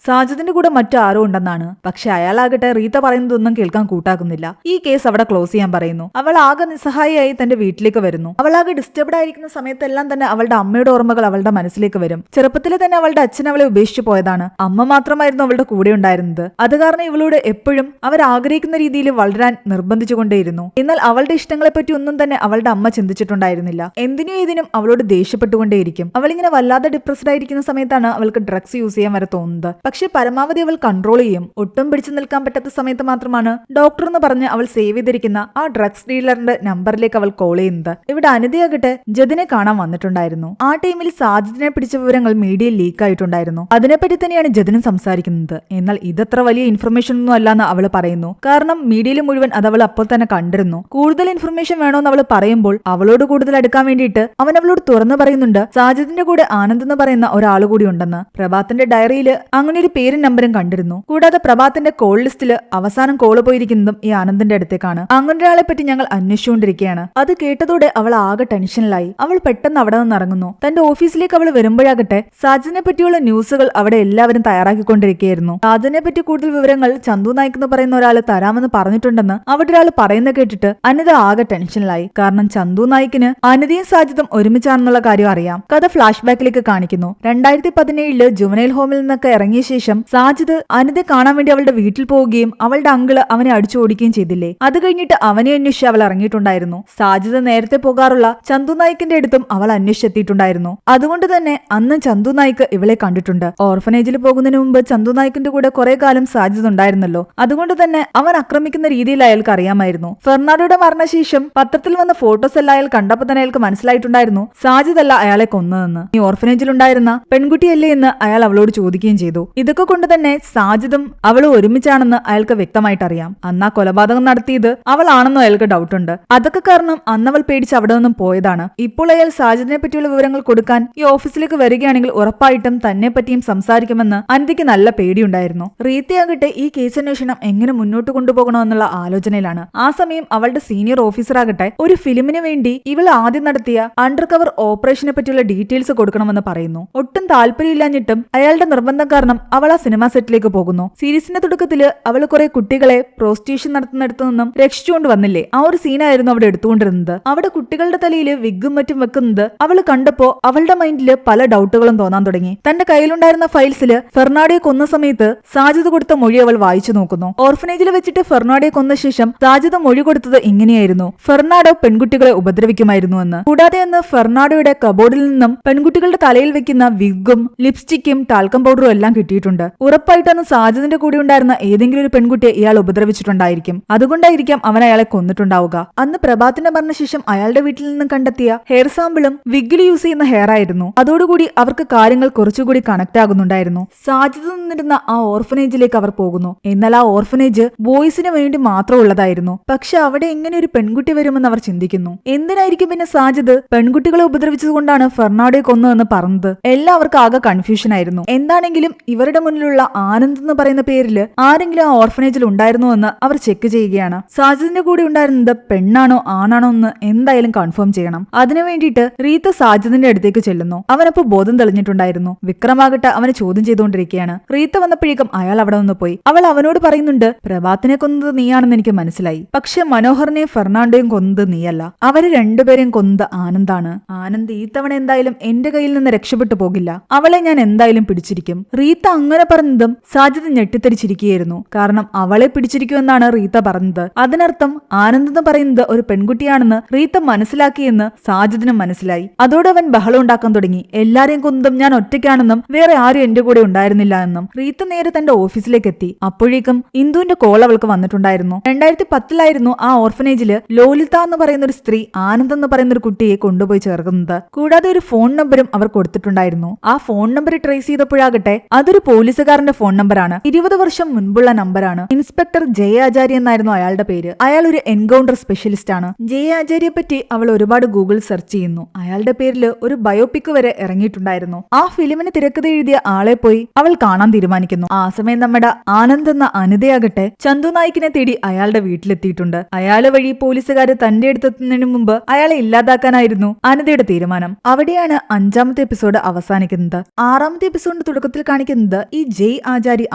സാജിദിന്റെ കൂടെ മറ്റാരോ ഉണ്ടെന്നാണ്. പക്ഷെ അയാളാകട്ടെ റീത്ത പറയുന്നതൊന്നും കേൾക്കാൻ കൂട്ടാക്കുന്നില്ല. ഈ കേസ് അവിടെ ക്ലോസ് ചെയ്യാൻ പറയുന്നു. അവൾ ആകെ നിസ്സഹായിയായി തന്റെ വീട്ടിലേക്ക് വരുന്നു. അവളാകെ ഡിസ്റ്റർബ്ഡ് ആയിരിക്കുന്ന സമയത്തെല്ലാം തന്നെ അവളുടെ അമ്മയുടെ ഓർമ്മകൾ അവളുടെ മനസ്സിലേക്ക് വരും. ചെറുപ്പത്തിലെ തന്നെ അവളുടെ അച്ഛൻ അവളെ ഉപേക്ഷിച്ചു പോയതാണ്. അമ്മ മാത്രമായിരുന്നു അവളുടെ കൂടെ ഉണ്ടായിരുന്നത്. അത് കാരണം ഇവളോട് എപ്പോഴും അവർ ആഗ്രഹിക്കുന്ന രീതിയിൽ വളരാൻ നിർബന്ധിച്ചുകൊണ്ടേയിരുന്നു. എന്നാൽ അവളുടെ ഇഷ്ടങ്ങളെ പറ്റി ഒന്നും തന്നെ അവളുടെ അമ്മ ചിന്തിച്ചിട്ടുണ്ടായിരുന്നില്ല. എന്തിനും ഏതിനും അവളോട് ദേഷ്യപ്പെട്ടുകൊണ്ടേയിരിക്കും. അവളിങ്ങനെ വല്ലാതെ ഡിപ്രസ്ഡ് ആയിരിക്കുന്ന സമയത്താണ് അവൾക്ക് ഡ്രഗ്സ് യൂസ് ചെയ്യാൻ വരെ തോന്നുന്നത്. പക്ഷെ പരമാവധി അവൾ കൺട്രോൾ ചെയ്യും. ഒട്ടും പിടിച്ചു നിൽക്കാൻ പറ്റാത്ത സമയത്ത് മാത്രമാണ് ഡോക്ടർ എന്ന് പറഞ്ഞ് അവൾ സേവ് ചെയ്തിരിക്കുന്ന ആ ഡ്രഗ്സ് ഡീലറിന്റെ നമ്പറിലേക്ക് അവൾ കോൾ ചെയ്യുന്നത്. ഇവിടെ അനിതയാകട്ടെ ജതിനെ കാണാൻ വന്നിട്ടുണ്ടായിരുന്നു. ആ ടൈമിൽ സാജിദിനെ പിടിച്ച വിവരങ്ങൾ മീഡിയയിൽ ലീക്ക് ആയിട്ടുണ്ടായിരുന്നു. അതിനെപ്പറ്റി തന്നെയാണ് ജതിനും സംസാരിക്കുന്നത്. എന്നാൽ ഇതത്ര വലിയ ഇൻഫർമേഷൻ ഒന്നും അല്ലാന്ന് അവൾ പറയുന്നു. കാരണം മീഡിയയിൽ മുഴുവൻ അത് അവൾ അപ്പോൾ തന്നെ കണ്ടിരുന്നു. കൂടുതൽ ഇൻഫർമേഷൻ വേണോന്ന് അവൾ പറയുമ്പോൾ അവളോട് കൂടുതൽ അടുക്കാൻ വേണ്ടിയിട്ട് അവൻ അവളോട് തുറന്നു പറയുന്നുണ്ട് സാജിദിന്റെ കൂടെ ആനന്ദ് എന്ന് പറയുന്ന ഒരാൾ കൂടി ഉണ്ടെന്ന്. പ്രഭാത്തിന്റെ ഡയറിയിൽ അങ്ങനെ ഒരു പേരും നമ്പരും കണ്ടിരുന്നു. കൂടാതെ പ്രഭാത്തിന്റെ കോൾ ലിസ്റ്റിൽ അവസാനം കോള് പോയിരിക്കുന്നതും ഈ ആനന്ദിന്റെ അടുത്തേക്കാണ്. അങ്ങനെ ഒരാളെ പറ്റി ഞങ്ങൾ അന്വേഷിച്ചുകൊണ്ടിരിക്കുകയാണ്. അത് കേട്ടതോടെ അവൾ ആകെ ടെൻഷനിലായി. അവൾ പെട്ടെന്ന് അവിടെ നിന്ന് ഇറങ്ങുന്നു. തന്റെ ഓഫീസിലേക്ക് അവൾ വരുമ്പോഴാകട്ടെ സാജിദിനെ പറ്റിയുള്ള ന്യൂസുകൾ അവിടെ എല്ലാവരും തയ്യാറാക്കിക്കൊണ്ടിരിക്കുകയായിരുന്നു. സാജിദിനെ പറ്റി കൂടുതൽ വിവരങ്ങൾ ചന്തു നായിക് എന്ന് പറയുന്ന ഒരാൾ തരാമെന്ന് പറഞ്ഞിട്ടുണ്ടെന്ന് അവിടെ ഒരാൾ പറയുന്ന കേട്ടിട്ട് അനിത ആകെ ടെൻഷനിലായി. കാരണം ചന്തു നായിക്കിന് അനിതയും സാജിദും ഒരുമിച്ചാണെന്നുള്ള കാര്യം അറിയാം. കഥ ഫ്ലാഷ് ബാക്കിലേക്ക് കാണിക്കുന്നു. 2017 ജുവനൈൽ ഹോമിൽ നിന്നൊക്കെ ഇറങ്ങിയ ശേഷം സാജിദ് അനിതയെ കാണാൻ വേണ്ടി അവളുടെ വീട്ടിൽ പോവുകയും അവളുടെ അങ്കിള് അവനെ അടിച്ചോടിക്കുകയും ചെയ്തില്ലേ. അത് കഴിഞ്ഞിട്ട് അവനെ അന്വേഷിച്ച് അവൾ ഇറങ്ങിയിട്ടുണ്ടായിരുന്നു. സാജിദ് നേരത്തെ പോകാറുള്ള ചന്തു നായിക്കിന്റെ അടുത്തും അവൾ അന്വേഷിച്ചു അന്വേഷിച്ചെത്തിയിട്ടുണ്ടായിരുന്നു. അതുകൊണ്ട് തന്നെ അന്ന് ചന്തു നായിക്ക് ഇവളെ കണ്ടിട്ടുണ്ട്. ഓർഫനേജിൽ പോകുന്നതിന് മുമ്പ് ചന്തു നായിക്കിന്റെ കൂടെ കുറെ കാലം സാജിദ് ഉണ്ടായിരുന്നല്ലോ. അതുകൊണ്ട് തന്നെ അവൻ ആക്രമിക്കുന്ന രീതിയിൽ അയാൾക്ക് അറിയാമായിരുന്നു. ഫെർണാണ്ടോയുടെ മരണശേഷം പത്രത്തിൽ വന്ന ഫോട്ടോസ് എല്ലാം അയാൾ കണ്ടപ്പോൾ തന്നെ അയാൾക്ക് മനസ്സിലായിട്ടുണ്ടായിരുന്നു സാജിദ് അല്ല അയാളെ കൊന്നതെന്ന്. ഈ ഓർഫനേജിലുണ്ടായിരുന്ന പെൺകുട്ടിയല്ലേ എന്ന് അയാൾ അവളോട് ചോദിക്കുകയും ചെയ്തു. ഇതൊക്കെ കൊണ്ട് തന്നെ സാജിദും അവളും ഒരുമിച്ചാണെന്ന് അയാൾക്ക് വ്യക്തമായിട്ട് അറിയാം. അന്ന് ആ കൊലപാതകം നടത്തിയത് അവളാണെന്നും അയാൾക്ക് ഡൗട്ടുണ്ട്. അതൊക്കെ കാരണം അന്നവൾ പേടിച്ച് അവിടെ നിന്നും പോയതാണ്. ഇപ്പോൾ അയാൾ സാജിദിനെ പറ്റിയുള്ള വിവരങ്ങൾ കൊടുക്കാൻ ഈ ഓഫീസിലേക്ക് വരികയാണെങ്കിൽ ഉറപ്പായിട്ടും തന്നെ പറ്റിയും സംസാരിക്കുമെന്ന് അനിതയ്ക്ക് നല്ല പേടിയുണ്ടായിരുന്നു. റീത്തയാകട്ടെ ഈ കേസ് അന്വേഷണം എങ്ങനെ മുന്നോട്ട് കൊണ്ടുപോകണമെന്നുള്ള ആലോചനയിലാണ്. ആ സമയം അവളുടെ സീനിയർ ഓഫീസറാകട്ടെ ഒരു ഫിലിമിന് വേണ്ടി ഇവൾ ആദ്യം നടത്തിയ അണ്ടർ കവർ ഓപ്പറേഷനെ പറ്റിയുള്ള ഡീറ്റെയിൽസ് കൊടുക്കണമെന്ന് പറയുന്നു. ഒട്ടും താല്പര്യമില്ലാഞ്ഞിട്ടും അയാളുടെ നിർബന്ധം കാരണം അവൾ ആ സിനിമാ സെറ്റിലേക്ക് പോകുന്നു. സീരീസിന്റെ തുടക്കത്തില് അവൾ കുറെ കുട്ടികളെ പ്രോസ്റ്റിറ്റ്യൂഷൻ നടത്തുന്നിടത്തു നിന്നും രക്ഷിച്ചുകൊണ്ട് വന്നില്ലേ, ആ ഒരു സീനായിരുന്നു അവിടെ എടുത്തുകൊണ്ടിരുന്നത്. അവിടെ കുട്ടികളുടെ തലയിൽ വിഗും മറ്റും വെക്കുന്നത് അവൾ കണ്ടപ്പോ അവളുടെ മൈൻഡില് പല ഡൗട്ടുകളും തോന്നാൻ തുടങ്ങി. തന്റെ കയ്യിലുണ്ടായിരുന്ന ഫയൽസില് ഫെർണാണ്ടോയെ കൊന്ന സമയത്ത് സാജിദ് കൊടുത്ത മൊഴി അവൾ വായിച്ചു നോക്കുന്നു. ഓർഫനേജിൽ വെച്ചിട്ട് ഫെർണാണ്ടോയെ കൊന്ന ശേഷം സാജിദ് മൊഴി കൊടുത്തത് ഇങ്ങനെയായിരുന്നു: ഫെർണാണ്ടോ പെൺകുട്ടികളെ ഉപദ്രവിക്കുമായിരുന്നു എന്ന്. കൂടാതെ അന്ന് ഫെർണാണ്ടോയുടെ കബോർഡിൽ നിന്നും പെൺകുട്ടികളുടെ തലയിൽ വെക്കുന്ന വിഗും ലിപ്സ്റ്റിക്കും ടാൽക്കം പൗഡറും എല്ലാം കിട്ടിയിട്ടുണ്ട്. ഉറപ്പായിട്ടന്ന് സാജിദിന്റെ കൂടെ ഉണ്ടായിരുന്ന ഏതെങ്കിലും ഒരു പെൺകുട്ടിയെ ഇയാൾ ഉപദ്രവിച്ചിട്ടുണ്ടായിരിക്കും. അതുകൊണ്ടായിരിക്കാം അവൻ അയാളെ കൊന്നിട്ടുണ്ടാവുക. അന്ന് പ്രഭാത്തിന്റെ മരണശേഷം അയാളുടെ വീട്ടിൽ നിന്നും കണ്ടെത്തിയ ഹെയർ സാമ്പിളും വിഗിൽ യൂസ് ചെയ്യുന്ന ഹെയർ ആയിരുന്നു. അതോടുകൂടി അവർക്ക് കാര്യങ്ങൾ കുറച്ചുകൂടി കണക്ട് ആകുന്നുണ്ടായിരുന്നു. സാജിദ് നിന്നിരുന്ന ആ ഓർഫനേജിലേക്ക് അവർ പോകുന്നു. എന്നാൽ ആ ഓർഫനേജ് ബോയ്സിന് വേണ്ടി മാത്രം ഉള്ളതായിരുന്നു. പക്ഷെ അവിടെ എങ്ങനെ ഒരു പെൺകുട്ടി വരുമെന്ന് അവർ ചിന്തിക്കുന്നു. എന്തിനായിരിക്കും പിന്നെ സാജിദ് പെൺകുട്ടികളെ ഉപദ്രവിച്ചതുകൊണ്ടാണ് ഫെർണാണ്ടോയെ കൊന്നതെന്ന് പറഞ്ഞത്? എല്ലാവർക്കും ആകെ കൺഫ്യൂഷൻ ആയിരുന്നു. എന്താണെങ്കിലും ഇവരുടെ മുന്നിലുള്ള ആനന്ദ് എന്ന് പറയുന്ന പേരിൽ ആരെങ്കിലും ആ ഓർഫനേജിൽ ഉണ്ടായിരുന്നോ എന്ന് അവർ ചെക്ക് ചെയ്യുകയാണ്. സാജിദിന്റെ കൂടെ ഉണ്ടായിരുന്നത് പെണ്ണാണോ ആണാണോ എന്ന് എന്തായാലും കൺഫേം ചെയ്യണം. അതിനു വേണ്ടിയിട്ട് റീത്ത സാജിദിന്റെ അടുത്തേക്ക് ചെല്ലുന്നു. അവനപ്പോ ബോധം തെളിഞ്ഞിട്ടുണ്ടായിരുന്നു. വിക്രമാകട്ടെ അവനെ ചോദ്യം ചെയ്തുകൊണ്ടിരിക്കുകയാണ്. റീത്ത വന്നപ്പോഴേക്കും അയാൾ അവിടെ നിന്ന് പോയി. അവൾ അവനോട് പറയുന്നുണ്ട്, പ്രഭാത്തിനെ കൊന്നത് നീയാണെന്ന് എനിക്ക് മനസ്സിലായി, പക്ഷെ മനോഹറിനെയും ഫെർണാണ്ടോയും കൊന്നത് നീയല്ല, അവരെ രണ്ടുപേരെയും കൊന്നത് ആനന്ദാണ്. ആനന്ദ് ഈ തവണ എന്തായാലും എന്റെ കയ്യിൽ നിന്ന് രക്ഷപ്പെട്ടു പോകില്ല, അവളെ ഞാൻ എന്തായാലും പിടിച്ചിരിക്കും. റീത്ത അങ്ങനെ പറഞ്ഞതും സാജിദ് ഞെട്ടിത്തരിച്ചിരിക്കുകയായിരുന്നു. കാരണം അവളെ പിടിച്ചിരിക്കുമെന്നാണ് റീത്ത പറഞ്ഞത്. അതിനർത്ഥം ആനന്ദ് എന്ന് പറയുന്നത് ഒരു പെൺകുട്ടിയാണെന്ന് റീത്ത മനസ്സിലാക്കിയെന്ന് സാജിദിനും മനസ്സിലായി. അതോടെ അവൻ ബഹളം ഉണ്ടാക്കാൻ തുടങ്ങി. എല്ലാരെയും കൊന്നതും ഞാൻ ഒറ്റയ്ക്കാണെന്നും വേറെ ആരും എന്റെ കൂടെ ഉണ്ടായിരുന്നില്ല എന്നും. റീത്ത നേരെ തന്റെ ഓഫീസിലേക്ക് എത്തി. അപ്പോഴേക്കും ഇന്ദുവിന്റെ കോൾ അവൾക്ക് വന്നിട്ടുണ്ടായിരുന്നു. 2010 ആ ഓർഫനേജില് ലോലിത എന്ന് പറയുന്ന ഒരു സ്ത്രീ ആനന്ദ് എന്ന് പറയുന്ന ഒരു കുട്ടിയെ കൊണ്ടുപോയി ചേർക്കുന്നത്. കൂടാതെ ഒരു ഫോൺ നമ്പറും അവർ കൊടുത്തിട്ടുണ്ടായിരുന്നു. ആ ഫോൺ നമ്പർ ട്രേസ് ചെയ്തപ്പോഴാകട്ടെ അതൊരു പോലീസുകാരന്റെ ഫോൺ നമ്പറാണ്. 20 വർഷം മുൻപുള്ള നമ്പറാണ്. ഇൻസ്പെക്ടർ ജയ ആചാര്യ എന്നായിരുന്നു അയാളുടെ പേര്. അയാൾ ഒരു എൻകൗണ്ടർ സ്പെഷ്യലിസ്റ്റ് ആണ്. ജയ ആചാര്യയെ പറ്റി അവൾ ഒരുപാട് ഗൂഗിൾ സെർച്ച് ചെയ്യുന്നു. അയാളുടെ പേരിൽ ഒരു ബയോപിക് വരെ ഇറങ്ങിയിട്ടുണ്ടായിരുന്നു. ആ ഫിലിമിന് തിരക്കഥ എഴുതിയ ആളെ പോയി അവൾ കാണാൻ തീരുമാനിക്കുന്നു. ആ സമയം നമ്മുടെ ആനന്ദ് എന്ന അനിതയാകട്ടെ ചന്തു നായിക്കിനെ തേടി അയാളുടെ വീട്ടിലെത്തിയിട്ടുണ്ട്. അയാളെ വഴി പോലീസുകാര് തന്റെ അടുത്തെത്തുന്നതിന് മുമ്പ് അയാളെ ഇല്ലാതാക്കാനായിരുന്നു അനിതയുടെ തീരുമാനം. അവിടെയാണ് 5ാമത്തെ എപ്പിസോഡ് അവസാനിക്കുന്നത്. 6ാമത്തെ എപ്പിസോഡിന്റെ തുടക്കത്തിൽ കാണിക്കുന്നത് ഈ ജയ് ആചാരി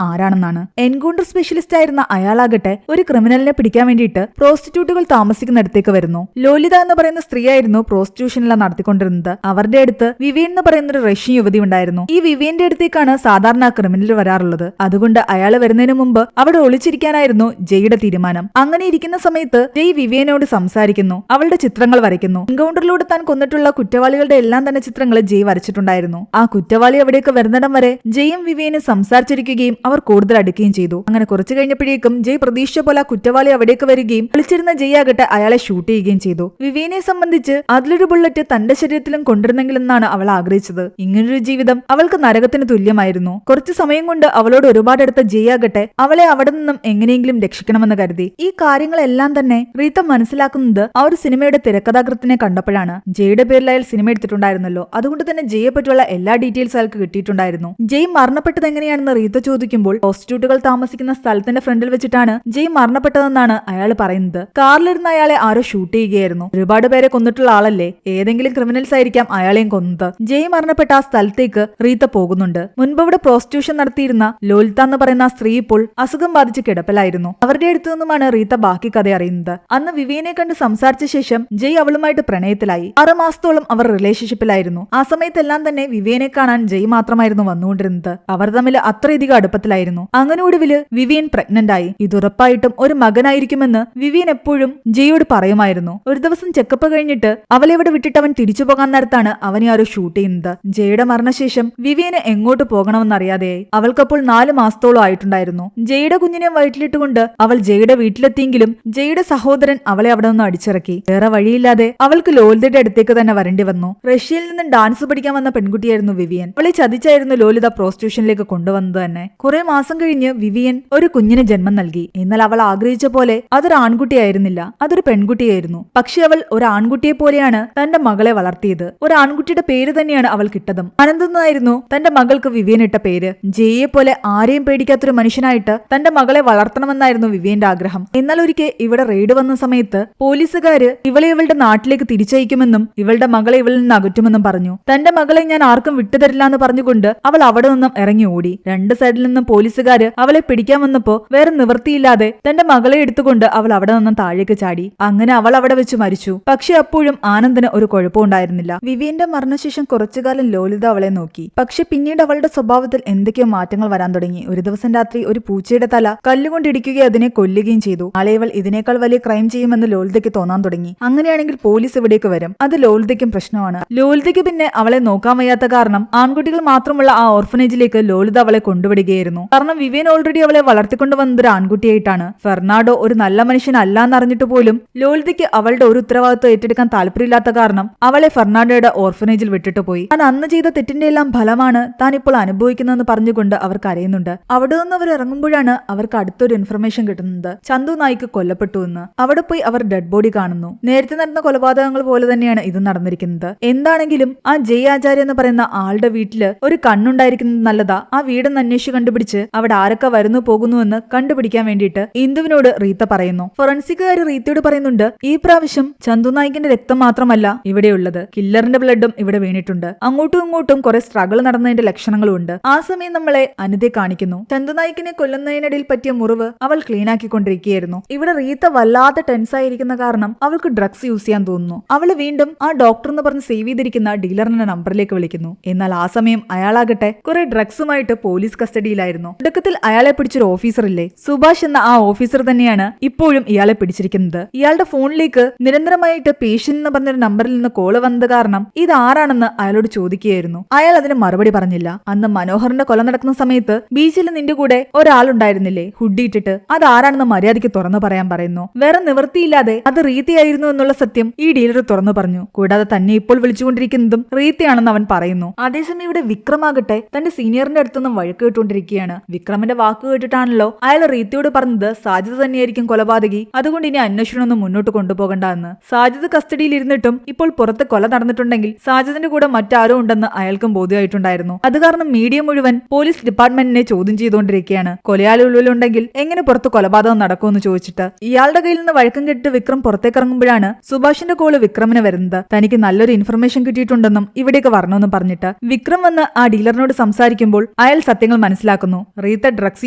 ആരാണെന്നാണ്. എൻകൗണ്ടർ സ്പെഷ്യലിസ്റ്റ് ആയിരുന്ന അയാളാകട്ടെ ഒരു ക്രിമിനലിനെ പിടിക്കാൻ വേണ്ടിയിട്ട് പ്രോസ്റ്റിറ്റ്യൂട്ടുകൾ താമസിക്കുന്നിടത്തേക്ക് വരുന്നു. ലോലിത എന്ന് പറയുന്ന സ്ത്രീയായിരുന്നു പ്രോസ്റ്റിറ്റ്യൂഷനെല്ലാം നടത്തിക്കൊണ്ടിരുന്നത്. അവരുടെ അടുത്ത് വിവേൻ എന്ന് പറയുന്ന ഒരു റഷ്യൻ യുവതി ഉണ്ടായിരുന്നു. ഈ വിവേന്റെ അടുത്തേക്കാണ് സാധാരണ ക്രിമിനൽ വരാറുള്ളത്. അതുകൊണ്ട് അയാൾ വരുന്നതിന് മുമ്പ് അവിടെ ഒളിച്ചിരിക്കാനായിരുന്നു ജയുടെ തീരുമാനം. അങ്ങനെ ഇരിക്കുന്ന സമയത്ത് ജയ് വിവേനോട് സംസാരിക്കുന്നു. അവളുടെ ചിത്രങ്ങൾ വരയ്ക്കുന്നു. എൻകൗണ്ടറിലൂടെ താൻ കൊന്നിട്ടുള്ള കുറ്റവാളികളുടെ എല്ലാം തന്നെ ചിത്രങ്ങൾ ജയ് വരച്ചിട്ടുണ്ടായിരുന്നു. ആ കുറ്റവാളി അവിടേക്ക് വരുന്നിടം വരെ ജയും വിവേനും സംസാരിച്ചിരിക്കുകയും അവർ കൂടുതൽ അടുക്കുകയും ചെയ്തു. അങ്ങനെ കുറച്ചു കഴിഞ്ഞപ്പോഴേക്കും ജയ് പ്രതീക്ഷിച്ച പോലെ ആ കുറ്റവാളി അവിടേക്ക് വരികയും വിളിച്ചിരുന്ന ജയ് ആകട്ടെ അയാളെ ഷൂട്ട് ചെയ്യുകയും ചെയ്തു. വിവേനെ സംബന്ധിച്ച് അതിലൊരു ബുള്ളറ്റ് തന്റെ ശരീരത്തിലും കൊണ്ടിരുന്നെങ്കിലെന്നാണ് അവൾ ആഗ്രഹിച്ചത്. ഇങ്ങനൊരു ജീവിതം അവൾക്ക് നരകത്തിന് തുല്യമായിരുന്നു. കുറച്ചു സമയം കൊണ്ട് അവളോട് ഒരുപാട് അടുത്ത ജയ് ആകട്ടെ അവളെ അവിടെ നിന്നും എങ്ങനെയെങ്കിലും രക്ഷിക്കണമെന്ന് കരുതി. ഈ കാര്യങ്ങളെല്ലാം തന്നെ റീത്ത മനസ്സിലാക്കുന്നത് ആ ഒരു സിനിമയുടെ തിരക്കഥാകൃത്തിനെ കണ്ടപ്പോഴാണ്. ജയുടെ പേരിൽ അയാൾ സിനിമ എടുത്തിട്ടുണ്ടായിരുന്നല്ലോ. അതുകൊണ്ട് തന്നെ ജയെ പറ്റിയുള്ള എല്ലാ ഡീറ്റെയിൽസ് അയാൾക്ക് കിട്ടിയിട്ടുണ്ടായിരുന്നു. ജയ് മരണപ്പെട്ടത് എങ്ങനെയാണെന്ന് റീത്ത ചോദിക്കുമ്പോൾ പ്രോസ്റ്റിറ്റ്യൂട്ടുകൾ താമസിക്കുന്ന സ്ഥലത്തിന്റെ ഫ്രണ്ടിൽ വെച്ചിട്ടാണ് ജയ് മരണപ്പെട്ടതെന്നാണ് അയാൾ പറയുന്നത്. കാറിലിരുന്ന അയാളെ ആരോ ഷൂട്ട് ചെയ്യുകയായിരുന്നു. ഒരുപാട് പേരെ കൊന്നിട്ടുള്ള ആളല്ലേ, ഏതെങ്കിലും ക്രിമിനൽസ് ആയിരിക്കാം അയാളെയും കൊന്നത്. ജയ് മരണപ്പെട്ട ആ സ്ഥലത്തേക്ക് റീത്ത പോകുന്നുണ്ട്. മുൻപ് ഇവിടെ പ്രോസ്റ്റിറ്റ്യൂഷൻ നടത്തിയിരുന്ന ലോലിത എന്ന് പറയുന്ന ആ സ്ത്രീ ഇപ്പോൾ അസുഖം ബാധിച്ച് കിടപ്പിലായിരുന്നു. അവരുടെ അടുത്തു നിന്നുമാണ് റീത്ത ബാക്കി കഥ അറിയുന്നത്. അന്ന് വിവേനെ കണ്ട് സംസാരിച്ച ശേഷം ജയ് അവളുമായിട്ട് പ്രണയത്തിലായി. 6 മാസത്തോളം അവർ റിലേഷൻഷിപ്പിലായിരുന്നു. ആ സമയത്തെല്ലാം തന്നെ വിവേനെ കാണാൻ ജയ് മാത്രമായിരുന്നു വന്നുകൊണ്ടിരുന്നത്. അവർ തമ്മിൽ അത്രയധികം അടുപ്പത്തിലായിരുന്നു. അങ്ങനെ ഒടുവില് വിവിയൻ പ്രഗ്നന്റ് ആയി. ഇതുറപ്പായിട്ടും ഒരു മകനായിരിക്കുമെന്ന് വിവിയൻ എപ്പോഴും ജയോട് പറയുമായിരുന്നു. ഒരു ദിവസം ചെക്കപ്പ് കഴിഞ്ഞിട്ട് അവളെ ഇവിടെ വിട്ടിട്ട് അവൻ തിരിച്ചു പോകാൻ നേരത്താണ് അവനെ ആരോ ഷൂട്ട് ചെയ്യുന്നത്. ജയുടെ മരണശേഷം വിവിയന് എങ്ങോട്ട് പോകണമെന്നറിയാതെയായി. അവൾക്കപ്പോൾ 4 മാസത്തോളം ആയിട്ടുണ്ടായിരുന്നു. ജയുടെ കുഞ്ഞിനെ വയറ്റിലിട്ടുകൊണ്ട് അവൾ ജയുടെ വീട്ടിലെത്തിയെങ്കിലും ജയുടെ സഹോദരൻ അവളെ അവിടെ നിന്ന് അടിച്ചിറക്കി. വേറെ വഴിയില്ലാതെ അവൾക്ക് ലോലിതയുടെ അടുത്തേക്ക് തന്നെ വരേണ്ടി വന്നു. റഷ്യയിൽ നിന്ന് ഡാൻസ് പഠിക്കാൻ വന്ന പെൺകുട്ടിയായിരുന്നു വിവിയൻ. അവളെ ചതിച്ചായിരുന്നു ലോലിത പ്രോസ്റ്റിറ്റ്യൂഷനിലേക്ക് കൊണ്ടുവന്നത് തന്നെ. കുറെ മാസം കഴിഞ്ഞ് വിവിയൻ ഒരു കുഞ്ഞിന് ജന്മം നൽകി. എന്നാൽ അവൾ ആഗ്രഹിച്ച പോലെ അതൊരു ആൺകുട്ടിയായിരുന്നില്ല, അതൊരു പെൺകുട്ടിയായിരുന്നു. പക്ഷെ അവൾ ഒരു ആൺകുട്ടിയെ പോലെയാണ് തന്റെ മകളെ വളർത്തിയത്. ഒരു ആൺകുട്ടിയുടെ പേര് തന്നെയാണ് അവൾ കിട്ടതും. അനന്തെന്നായിരുന്നു തന്റെ മകൾക്ക് വിവിയൻ ഇട്ട പേര്. ജയെ പോലെ ആരെയും പേടിക്കാത്തൊരു മനുഷ്യനായിട്ട് തന്റെ മകളെ വളർത്തണമെന്നായിരുന്നു വിവിയന്റെ ആഗ്രഹം. എന്നാൽ ഒരിക്കൽ ഇവിടെ റെയ്ഡ് വന്ന സമയത്ത് പോലീസുകാര് ഇവളെ ഇവളുടെ നാട്ടിലേക്ക് തിരിച്ചയക്കുമെന്നും ഇവളുടെ മകളെ ഇവളിൽ നിന്ന് അകറ്റുമെന്നും പറഞ്ഞു. തന്റെ മകളെ ഞാൻ ആർക്കും വിട്ടുതരില്ല എന്ന് പറഞ്ഞുകൊണ്ട് അവൾ അവിടെ നിന്നും ഇറങ്ങി ഓടി. 2 സൈഡിൽ നിന്നും പോലീസുകാര് അവളെ പിടിക്കാൻ വന്നപ്പോ വേറെ നിവൃത്തിയില്ലാതെ തന്റെ മകളെ എടുത്തുകൊണ്ട് അവൾ അവിടെ നിന്നും താഴേക്ക് ചാടി. അങ്ങനെ അവൾ അവിടെ വെച്ച് മരിച്ചു. പക്ഷെ അപ്പോഴും ആനന്ദിന് ഒരു കുഴപ്പമുണ്ടായിരുന്നില്ല. വിവിയന്റെ മരണശേഷം കുറച്ചുകാലം ലോലിത അവളെ നോക്കി. പക്ഷെ പിന്നീട് അവളുടെ സ്വഭാവത്തിൽ എന്തൊക്കെയോ മാറ്റങ്ങൾ വരാൻ തുടങ്ങി. ഒരു ദിവസം രാത്രി ഒരു പൂച്ചയുടെ തല കല്ലുകൊണ്ടിടിക്കുകയും അതിനെ കൊല്ലുകയും ചെയ്തു. നാളെ ഇവൾ ഇതിനേക്കാൾ വലിയ ക്രൈം ചെയ്യുമെന്ന് ലോലിതയ്ക്ക് തോന്നാൻ തുടങ്ങി. അങ്ങനെയാണെങ്കിൽ പോലീസ് ഇവിടേക്ക് വരും, അത് ലോലിതയ്ക്കും പ്രശ്നമാണ്. ലോലിതയ്ക്ക് പിന്നെ അവളെ നോക്കാൻ വയ്യാത്ത കാരണം ആൺകുട്ടികൾ മാത്രമുള്ള ആ ഓർഫനേജിലേക്ക് ലോലിത അവളെ കൊണ്ടുവിടുകയായിരുന്നു. കാരണം വിവിയൻ ഓൾറെഡി അവളെ വളർത്തിക്കൊണ്ടുവന്നത് ഒരു ആൺകുട്ടിയായിട്ടാണ്. ഫെർണാഡോ ഒരു നല്ല മനുഷ്യനല്ല എന്നറിഞ്ഞിട്ട് പോലും ലോലിതയ്ക്ക് അവളുടെ ഒരു ഉത്തരവാദിത്വം ഏറ്റെടുക്കാൻ താല്പര്യമില്ലാത്ത കാരണം അവളെ ഫെർണാഡോയുടെ ഓർഫനേജിൽ വിട്ടിട്ട് പോയി. താൻ അന്ന് ചെയ്ത തെറ്റിന്റെ എല്ലാം ഫലമാണ് താൻ ഇപ്പോൾ അനുഭവിക്കുന്നതെന്ന് പറഞ്ഞുകൊണ്ട് അവർ കരയുന്നുണ്ട്. അവിടെ നിന്ന് അവർ ഇറങ്ങുമ്പോഴാണ് അവർക്ക് അടുത്തൊരു ഇൻഫർമേഷൻ കിട്ടുന്നത്. ചന്തു നായിക്ക് കൊല്ലപ്പെട്ടു എന്ന്. അവിടെ പോയി അവർ ഡെഡ് ബോഡി കാണുന്നു. നേരത്തെ നടന്ന കൊലപാതകങ്ങൾ പോലെ തന്നെയാണ് ഇത് നടന്നിരിക്കുന്നത്. എന്താണെങ്കിലും ആ ജയ് ആചാര്യ എന്ന് പറയുന്ന ആളുടെ വീട്ടില് ഒരു കണ്ണുണ്ടായിരിക്കുന്നത് നല്ലതാ. ആ വീടൊന്ന് അന്വേഷിച്ച് കണ്ടുപിടിച്ച് അവിടെ ആരൊക്കെ വരുന്നു പോകുന്നു എന്ന് കണ്ടുപിടിക്കാൻ വേണ്ടിയിട്ട് ഇന്ദുവിനോട് റീത്ത പറയുന്നു. ഫോറൻസിക്കുകാർ റീത്തയോട് പറയുന്നുണ്ട്, ഈ പ്രാവശ്യം ചന്തു നായിക്കിന്റെ രക്തം മാത്രമല്ല ഇവിടെയുള്ളത്, കില്ലറിന്റെ ബ്ലഡും ഇവിടെ വീണിട്ടുണ്ട്. അങ്ങോട്ടും ഇങ്ങോട്ടും കുറെ സ്ട്രഗിൾ നടന്നതിന്റെ ലക്ഷണങ്ങളും ഉണ്ട്. ആ സമയം നമ്മളെ അനിതയെ കാണിക്കുന്നു. ചന്തു നായിക്കിനെ കൊല്ലുന്നതിനിടയിൽ പറ്റിയ മുറിവ് അവൾ ക്ലീൻ ആക്കിക്കൊണ്ടിരിക്കുകയായിരുന്നു. ഇവിടെ റീത്ത വല്ലാതെ ടെൻസായിരിക്കുന്ന കാരണം അവൾക്ക് ഡ്രഗ്സ് യൂസ് ചെയ്യാൻ തോന്നുന്നു. അവള് വീണ്ടും ആ ഡോക്ടർ എന്ന് പറഞ്ഞ് സേവ് ചെയ്തിരിക്കുന്ന ഡീലറിന്റെ നമ്പറിലേക്ക് വിളിക്കുന്നു. എന്നാൽ ആ സമയം അയാളാകട്ടെ കുറെ ഡ്രഗ്സുമായിട്ട് പോലീസ് കസ്റ്റഡിയിലായിരുന്നു. തുടക്കത്തിൽ അയാളെ പിടിച്ചൊരു ഓഫീസർ ഇല്ലേ, സുഭാഷ് എന്ന ആ ഓഫീസർ തന്നെയാണ് ഇപ്പോഴും ഇയാളെ പിടിച്ചിരിക്കുന്നത്. ഇയാളുടെ ഫോണിലേക്ക് നിരന്തരമായിട്ട് പേഷ്യൻ എന്ന് പറഞ്ഞൊരു നമ്പറിൽ നിന്ന് കോള് വന്നത് കാരണം ഇത് ആരാണെന്ന് അയാളോട് ചോദിക്കുകയായിരുന്നു. അയാൾ അതിന് മറുപടി പറഞ്ഞില്ല. അന്ന് മനോഹറിന്റെ കൊല നടക്കുന്ന സമയത്ത് ബീച്ചിൽ നിന്റെ കൂടെ ഒരാളുണ്ടായിരുന്നില്ലേ ഹുഡി ഇട്ടിട്ട്, അത് ആരാണെന്ന് മര്യാദയ്ക്ക് തുറന്നു പറയാൻ പറയുന്നു. വേറെ നിവൃത്തിയില്ലാതെ അത് റീത്തയായിരുന്നു എന്നുള്ള സത്യം ഈ ഡീലർ തുറന്നു പറഞ്ഞു. കൂടാതെ തന്നെ ഇപ്പോൾ വിളിച്ചുകൊണ്ടിരിക്കുന്നതും റീത്തയാണെന്ന് അവൻ പറയുന്നു. അതേസമയം ഇവിടെ വിക്രമാകട്ടെ തന്റെ സീനിയറിന്റെ അടുത്തുനിന്നും വഴക്ക് കേട്ടുകൊണ്ടിരിക്കുകയാണ്. വിക്രമിന്റെ വാക്ക് കേട്ടിട്ടാണല്ലോ അയാൾ റീത്തയോട് പറഞ്ഞത് സാജിദ് തന്നെയായിരിക്കും കൊലപാതകി, അതുകൊണ്ട് ഇനി അന്വേഷണമൊന്നും മുന്നോട്ട് കൊണ്ടുപോകണ്ട എന്ന്. സാജിദ് കസ്റ്റഡിയിൽ ഇരുന്നിട്ടും ഇപ്പോൾ പുറത്ത് കൊല നടന്നിട്ടുണ്ടെങ്കിൽ സാജിദിന്റെ കൂടെ മറ്റാരോ ഉണ്ടെന്ന് അയാൾക്കും ബോധ്യമായിട്ടുണ്ടായിരുന്നു. അത് കാരണം മീഡിയ മുഴുവൻ പോലീസ് ഡിപ്പാർട്ട്മെന്റിനെ ചോദ്യം ചെയ്തുകൊണ്ടിരിക്കുകയാണ്. കൊലയാളി ഉള്ളിലുണ്ടെങ്കിൽ എങ്ങനെ പുറത്ത് കൊലപാതകം നടക്കുമെന്ന് ചോദിച്ചിട്ട്. ഇയാളുടെ കയ്യിൽ നിന്ന് വഴക്കം കേട്ടിട്ട് വിക്രം പുറത്തേക്ക് ഇറങ്ങുമ്പോഴാണ് സുഭാഷിന്റെ കോള് വിക്രമിന് വരുന്നത്. തനിക്ക് നല്ലൊരു ഇൻഫർമേഷൻ കിട്ടിയിട്ടുണ്ടെന്നും ഇവിടേക്ക് വരണമെന്നും പറഞ്ഞിട്ട് വിക്രം വന്ന് ആ ഡീലറിനോട് സംസാരിക്കുമ്പോൾ അയാൾ സത്യങ്ങൾ മനസ്സിലാക്കുന്നു. റീത്ത ഡ്രഗ്സ്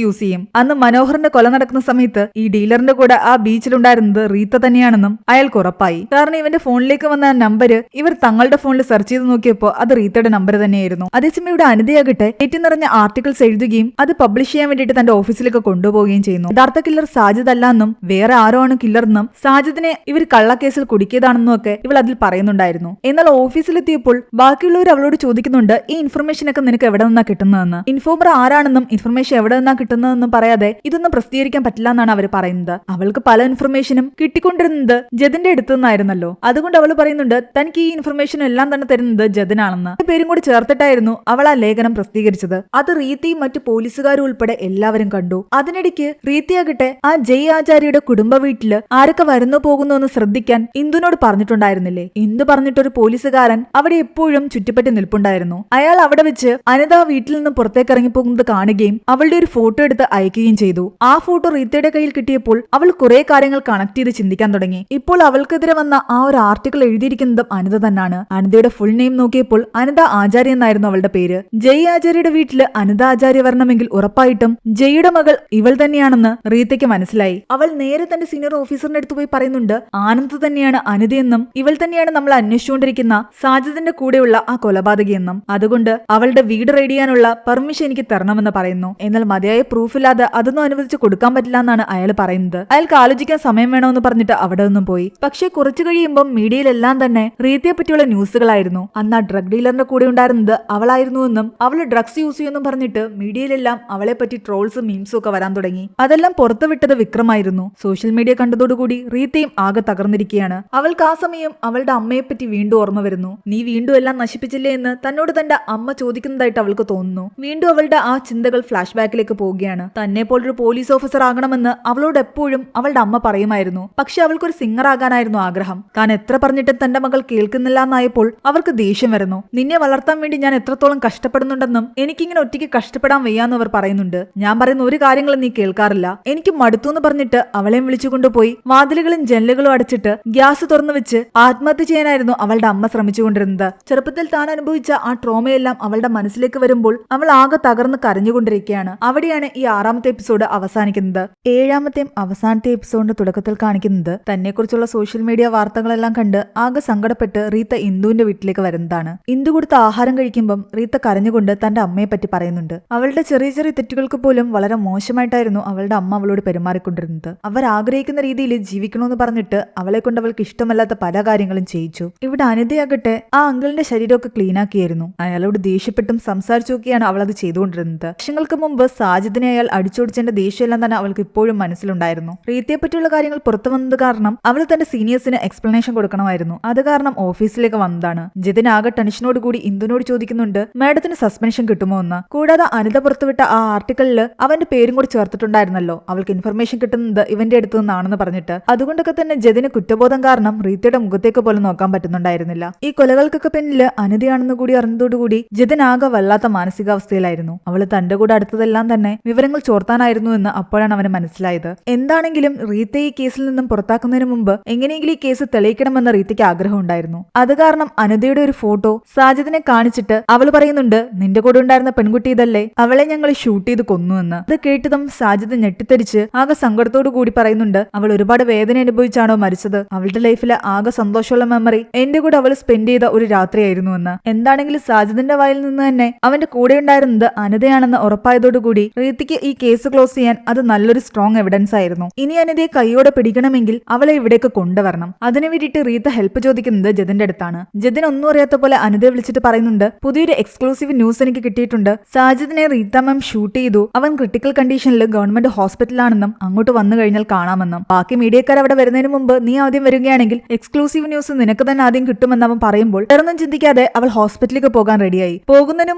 യൂസ് ചെയ്യും. അന്ന് മനോഹറിന്റെ കൊല നടക്കുന്ന സമയത്ത് ഈ ഡീലറിന്റെ കൂടെ ആ ബീച്ചിലുണ്ടായിരുന്നത് റീത്ത തന്നെയാണെന്നും അയാൾക്ക് ഉറപ്പായി. കാരണം ഇവന്റെ ഫോണിലേക്ക് വന്ന നമ്പര് ഇവർ തങ്ങളുടെ ഫോണിൽ സെർച്ച് ചെയ്ത് നോക്കിയപ്പോ അത് റീത്തയുടെ നമ്പർ തന്നെയായിരുന്നു. അതേസമയം ഇവിടെ അനിതയാകട്ടെ ഏറ്റു നിറഞ്ഞ ആർട്ടിക്കിൾസ് എഴുതുകയും അത് പബ്ലിഷ് ചെയ്യാൻ വേണ്ടിയിട്ട് തന്റെ ഓഫീസിലേക്ക് കൊണ്ടുപോവുകയും ചെയ്യുന്നു. യഥാർത്ഥ കില്ലർ സാജിദ് അല്ലാന്നും വേറെ ആരോ ആണ് കില്ലറെന്നും സാജിദിനെ ഇവർ കള്ളക്കേസിൽ കുടുക്കിയതാണെന്നും ഒക്കെ ഇവൾ അതിൽ പറയുന്നുണ്ടായിരുന്നു. എന്നാൽ ഓഫീസിലെത്തിയപ്പോൾ ബാക്കിയുള്ളവർ അവളോട് ചോദിക്കുന്നുണ്ട്, ഈ ഇൻഫർമേഷൻ ഒക്കെ നിനക്ക് എവിടെ നിന്നാ കിട്ടുന്നതെന്ന്. ഇൻഫോമർ ആരാണെന്നും ഇൻഫർമേഷൻ എവിടെ നിന്നാ കിട്ടുന്നതെന്നും പറയാതെ ഇതൊന്നും പ്രസിദ്ധീകരിക്കാൻ പറ്റില്ല എന്നാണ് അവർ പറയുന്നത്. അവൾക്ക് പല ഇൻഫർമേഷനും കിട്ടിക്കൊണ്ടിരുന്നത് ജതിന്റെ അടുത്തു നിന്നായിരുന്നല്ലോ. അതുകൊണ്ട് അവൾ പറയുന്നുണ്ട് തനിക്ക് ഈ ഇൻഫർമേഷൻ എല്ലാം തന്നെ തരുന്നത് ജതിനാണെന്ന്. പേരും കൂടി ചേർത്തിട്ടായിരുന്നു അവൾ ആ ലേഖനം പ്രസിദ്ധീകരിച്ചത്. അത് റീത്തയും മറ്റു പോലീസുകാരും ഉൾപ്പെടെ എല്ലാവരും കണ്ടു. അതിനിടയ്ക്ക് റീത്തയാകട്ടെ ആ ജയ് ആചാര്യയുടെ കുടുംബ വീട്ടില് ആരൊക്കെ വരുന്നു പോകുന്നു എന്ന് ശ്രദ്ധിക്കാൻ ഇന്ദുനോട് പറഞ്ഞിട്ടുണ്ടായിരുന്നില്ലേ. ഇന്ദു പറഞ്ഞിട്ടൊരു പോലീസുകാരൻ അവിടെ എപ്പോഴും ചുറ്റിപ്പറ്റി നിൽപ്പുണ്ടായിരുന്നു. അയാൾ അവിടെ വെച്ച് അനിത വീട്ടിൽ നിന്ന് പുറത്തേക്ക് ഇറങ്ങിപ്പോകുന്നത് കാണുകയും അവളുടെ ഒരു ഫോട്ടോ എടുത്ത് അയക്കുകയും ചെയ്തു. ആ ഫോട്ടോ റീത്തയുടെ കയ്യിൽ കിട്ടിയപ്പോൾ അവൾ കുറെ കാര്യങ്ങൾ കണക്ട് ചെയ്ത് ചിന്തിക്കാൻ തുടങ്ങി. ഇപ്പോൾ അവൾക്കെതിരെ വന്ന ആ ഒരു ആർട്ടിക്കിൾ എഴുതിയിരിക്കുന്നതും അനിത തന്നെയാണ്. അനിതയുടെ ഫുൾ നെയിം നോക്കിയപ്പോൾ അനിത ആചാര്യ എന്നായിരുന്നു അവളുടെ പേര്. ജയ് ആചാര്യയുടെ വീട്ടില് അനിത ആചാര്യ വരണമെങ്കിൽ ഉറപ്പായിട്ടും ജയുടെ മകൾ ഇവൾ തന്നെയാണെന്ന് റീത്തയ്ക്ക് മനസ്സിലായി. അവൾ നേരെ തന്റെ സീനിയർ ഓഫീസറിന്റെ അടുത്ത് പോയി പറയുന്നുണ്ട്, ആനന്ദ് തന്നെയാണ് അനിതയെന്നും ഇവൾ തന്നെയാണ് നമ്മൾ അന്വേഷിച്ചുകൊണ്ടിരിക്കുന്ന സാജിദിന്റെ കൂടെയുള്ള ആ കൊലപാതകിയെന്നും. അതുകൊണ്ട് അവളുടെ വീട് റെയ്ഡ് ചെയ്യാനുള്ള പെർമിഷൻ എനിക്ക് തരണമെന്ന് പറയുന്നു. എന്നാൽ മതിയായ പ്രൂഫില്ലാതെ അതൊന്നും അനുവദിച്ച് കൊടുക്കാൻ പറ്റില്ല എന്നാണ് അയാൾ പറയുന്നത്. അയാൾക്ക് ആലോചിക്കാൻ സമയം വേണമെന്ന് പറഞ്ഞിട്ട് അവിടെ നിന്നും പോയി. പക്ഷേ കുറച്ചു കഴിയുമ്പോൾ മീഡിയയിലെല്ലാം തന്നെ റീത്തയെ റീത്തയെ പറ്റിയുള്ള ന്യൂസുകളായിരുന്നു. അന്ന് ആ ഡ്രഗ് ഡീലറിന്റെ കൂടെ ഉണ്ടായിരുന്നത് അവളായിരുന്നുവെന്നും അവള് ഡ്രഗ്സ് യൂസ് ചെയ്യുമെന്നും പറഞ്ഞിട്ട് മീഡിയയിലെല്ലാം അവളെ പറ്റി ട്രോൾസും മീംസും ഒക്കെ വരാൻ തുടങ്ങി. അതെല്ലാം പുറത്തുവിട്ടത് വിക്രമായിരുന്നു. സോഷ്യൽ മീഡിയ കണ്ടതോടുകൂടി റീത്തയും ആകെ തകർന്നിരിക്കുകയാണ്. അവൾക്ക് ആ സമയം അവളുടെ അമ്മയെപ്പറ്റി വീണ്ടും ഓർമ്മ വരുന്നു. നീ വീണ്ടും എല്ലാം നശിപ്പിച്ചില്ലേ എന്ന് തന്നോട് തന്റെ അമ്മ ചോദിക്കുന്നതായിട്ട് അവൾക്ക് തോന്നുന്നു. വീണ്ടും അവളുടെ ആ ചിന്തകൾ ഫ്ലാഷ് ബാക്കിലേക്ക് പോവുകയാണ്. തന്നെ പോലൊരു പോലീസ് ഓഫീസർ ആകണമെന്ന് അവളോട് എപ്പോഴും അവളുടെ അമ്മ പറയുമായിരുന്നു. പക്ഷെ അവൾക്കൊരു സിംഗർ ആകാനായിരുന്നു ആഗ്രഹം. താൻ എത്ര പറഞ്ഞിട്ടും തന്റെ മകൾ കേൾക്കുന്നില്ല എന്നായപ്പോൾ അവർക്ക് ദേഷ്യം വരുന്നു. നിന്നെ വളർത്താൻ വേണ്ടി ഞാൻ എത്രത്തോളം കഷ്ടപ്പെടുന്നുണ്ടെന്നും എനിക്കിങ്ങനെ ഒറ്റയ്ക്ക് കഷ്ടപ്പെടാൻ വയ്യാന്ന് അവർ പറയുന്നുണ്ട്. ഞാൻ പറയുന്ന ഒരു കാര്യങ്ങളും നീ കേൾക്കാറില്ല, എനിക്ക് മടുത്തു എന്ന് പറഞ്ഞിട്ട് അവളെയും വിളിച്ചുകൊണ്ടുപോയി വാതിലുകളും ജനലുകളും അടച്ചിട്ട് ഗ്യാസ് തുറന്നു വെച്ച് ആത്മഹത്യ ചെയ്യാനായിരുന്നു അവളുടെ അമ്മ ശ്രമിച്ചുകൊണ്ടിരുന്നത്. ചെറുപ്പത്തിൽ താൻ അനുഭവിച്ച ആ ട്രോമയെല്ലാം അവളുടെ മനസ്സിലേക്ക് വരുമ്പോൾ അവൾ ആകെ തകർന്ന് കരഞ്ഞുകൊണ്ടിരിക്കുകയാണ്. അവിടെയാണ് ഈ 6ാമത്തെ എപ്പിസോഡ് അവസാനിക്കുന്നത്. 7ാമത്തെയും അവസാനത്തെ എപ്പിസോഡിന്റെ തുടക്കത്തിൽ കാണിക്കുന്നത് തന്നെക്കുറിച്ചുള്ള സോഷ്യൽ മീഡിയ വാർത്തകളെല്ലാം കണ്ട് ആകെ സങ്കടപ്പെട്ട് റീത്ത ഇന്ദുവിന്റെ വീട്ടിലേക്ക് വരുന്നതാണ്. ഇന്ദു കൊടുത്ത ആഹാരം കഴിക്കുമ്പം റീത്ത കരഞ്ഞുകൊണ്ട് തന്റെ അമ്മയെ പറ്റി പറയുന്നുണ്ട്. അവളുടെ ചെറിയ ചെറിയ തെറ്റുകൾക്ക് പോലും വളരെ മോശമായിട്ടായിരുന്നു അവളുടെ അമ്മ അവളോട് പെരുമാറിക്കൊണ്ടിരുന്നത്. അവർ ആഗ്രഹിക്കുന്ന രീതിയിൽ ജീവിക്കണമെന്ന് പറഞ്ഞിട്ട് അവളെ കൊണ്ട് അവൾക്ക് ഇഷ്ടമല്ലാത്ത പല കാര്യങ്ങളും ചെയ്യിച്ചു. ഇവിടെ അനിതയാകട്ടെ ആ അങ്കിളിന്റെ ശരീരമൊക്കെ ക്ലീൻ ആക്കിയായിരുന്നു. അയാളോട് ദേഷ്യപ്പെട്ടും സംസാരിച്ചു നോക്കിയാണ് അവൾ അത് ചെയ്തുകൊണ്ടിരുന്നത്. വർഷങ്ങൾക്ക് മുമ്പ് സാജിദിനെ അയാൾ അടിച്ചോടിച്ചതിന്റെ ദേഷ്യമെല്ലാം തന്നെ അവൾക്ക് ഇപ്പോഴും മനസ്സിലുണ്ടായിരുന്നു. റീത്തയെ പറ്റിയുള്ള കാര്യങ്ങൾ പുറത്തു വന്നത് കാരണം അവൾ തന്റെ സീനിയേഴ്സിന് എക്സ്പ്ലനേഷൻ കൊടുക്കണമായിരുന്നു. അത് കാരണം ഓഫീസിലേക്ക് വന്നതാണ്. ജിതിൻ ആകെ ടെൻഷനോട് കൂടി ഇന്ദുവിനോട് ചോദിക്കുന്നുണ്ട് മാഡത്തിന് സസ്പെൻഷൻ കിട്ടുമോ എന്ന്. കൂടാതെ അനിത പുറത്തുവിട്ട ആ ആർട്ടിക്കിളിൽ അവന്റെ പേരും കൂടി ചേർത്തിട്ടുണ്ടായിരുന്നല്ലോ. അവൾക്ക് ഇൻഫർമേഷൻ കിട്ടുന്നത് ഇവന്റെ അടുത്ത് നിന്നാണെന്ന് പറഞ്ഞിട്ട്. അതുകൊണ്ടൊക്കെ തന്നെ ജതിന് കുറ്റബോധം കാരണം റീത്തയുടെ മുഖത്തേക്ക് പോലും നോക്കാൻ പറ്റുന്നുണ്ടായിരുന്നില്ല. ഈ കൊലകൾക്കൊക്കെ പിന്നില് അനിതയാണെന്ന് കൂടി അറിഞ്ഞതോടുകൂടി ജതിൻ ആകെ വല്ലാത്ത മാനസികാവസ്ഥയിലായിരുന്നു. അവള് തന്റെ കൂടെ അടുത്തതെല്ലാം തന്നെ വിവരങ്ങൾ ചോർത്താനായിരുന്നു എന്ന് അപ്പോഴാണ് അവന് മനസ്സിലായത്. എന്താണെങ്കിലും റീത്തയെ ഈ കേസിൽ നിന്നും പുറത്താക്കുന്നതിന് മുമ്പ് എങ്ങനെയെങ്കിലും ഈ കേസ് തെളിയിക്കണമെന്ന് റീത്തയ്ക്ക് ആഗ്രഹം ഉണ്ടായിരുന്നു. അത് കാരണം അനിതയുടെ ഒരു ഫോട്ടോ സാജിദിനെ കാണിച്ചിട്ട് അവൾ പറയുന്നുണ്ട് നിന്റെ കൂടെ ഉണ്ടായിരുന്ന പെൺകുട്ടി ഇതല്ലേ, അവളെ ഞങ്ങൾ ഷൂട്ട് ചെയ്ത് കൊന്നുവെന്ന്. അത് കേട്ടതും സാജിദ് ഞെട്ടിത്തെരിച്ച് ആകെ സങ്കടത്തോടു കൂടി പറയുന്നുണ്ട് അവൾ ഒരുപാട് വേദന അനുഭവിച്ചാണോ മരിച്ചത്, അവളുടെ ലൈഫിലെ ആകെ സന്തോഷമുള്ള മെമ്മറി എന്റെ കൂടെ അവൾ സ്പെൻഡ് ചെയ്ത ഒരു രാത്രിയായിരുന്നു എന്ന്. എന്താണെങ്കിലും സാജിദിന്റെ വായിൽ നിന്ന് തന്നെ അവന്റെ കൂടെ ഉണ്ടായിരുന്നത് അനിതയാണെന്ന് ഉറപ്പായതോടുകൂടി റീത്തയ്ക്ക് ഈ കേസ് ക്ലോസ് ചെയ്യാൻ അത് നല്ലൊരു സ്ട്രോങ് എവിഡൻസ് ആയിരുന്നു. ഇനി അനിതയെ കൈയോടെ പിടിക്കണമെങ്കിൽ അവളെ ഇവിടേക്ക് കൊണ്ടുവരണം. അതിനു വേണ്ടിയിട്ട് റീത്ത ഹെൽപ്പ് ചോദിക്കുന്നത് ജതിന്റെ അടുത്താണ്. ജതിൻ ഒന്നും അറിയാത്ത പോലെ അനിതയെ വിളിച്ചിട്ട് പറയുന്നുണ്ട് പുതിയൊരു എക്സ്ക്ലൂസീവ് ന്യൂസ് എനിക്ക് കിട്ടിയിട്ടുണ്ട്. സാജിദിനെ റീത്ത മാം ഷൂട്ട് ചെയ്തു, അവൻ ക്രിട്ടിക്കൽ കണ്ടീഷനിൽ ഗവൺമെന്റ് ഹോസ്പിറ്റലാണെന്നും അങ്ങോട്ട് വന്നു കഴിഞ്ഞാൽ കാണാമെന്നും. ബാക്കി മീഡിയക്കാർ അവിടെ വരുന്നതിന് മുമ്പ് നീ ആദ്യം വരികയാണെങ്കിൽ എക്സ്ക്ലൂസീവ് ന്യൂസ് നിനക്ക് തന്നെ ആദ്യം കിട്ടുമെന്ന് അവൻ പറയുമ്പോൾ വേറൊന്നും ചിന്തിക്കാതെ അവൾ ഹോസ്പിറ്റലിലേക്ക് പോകാൻ റെഡിയായി. പോകുന്നതിന്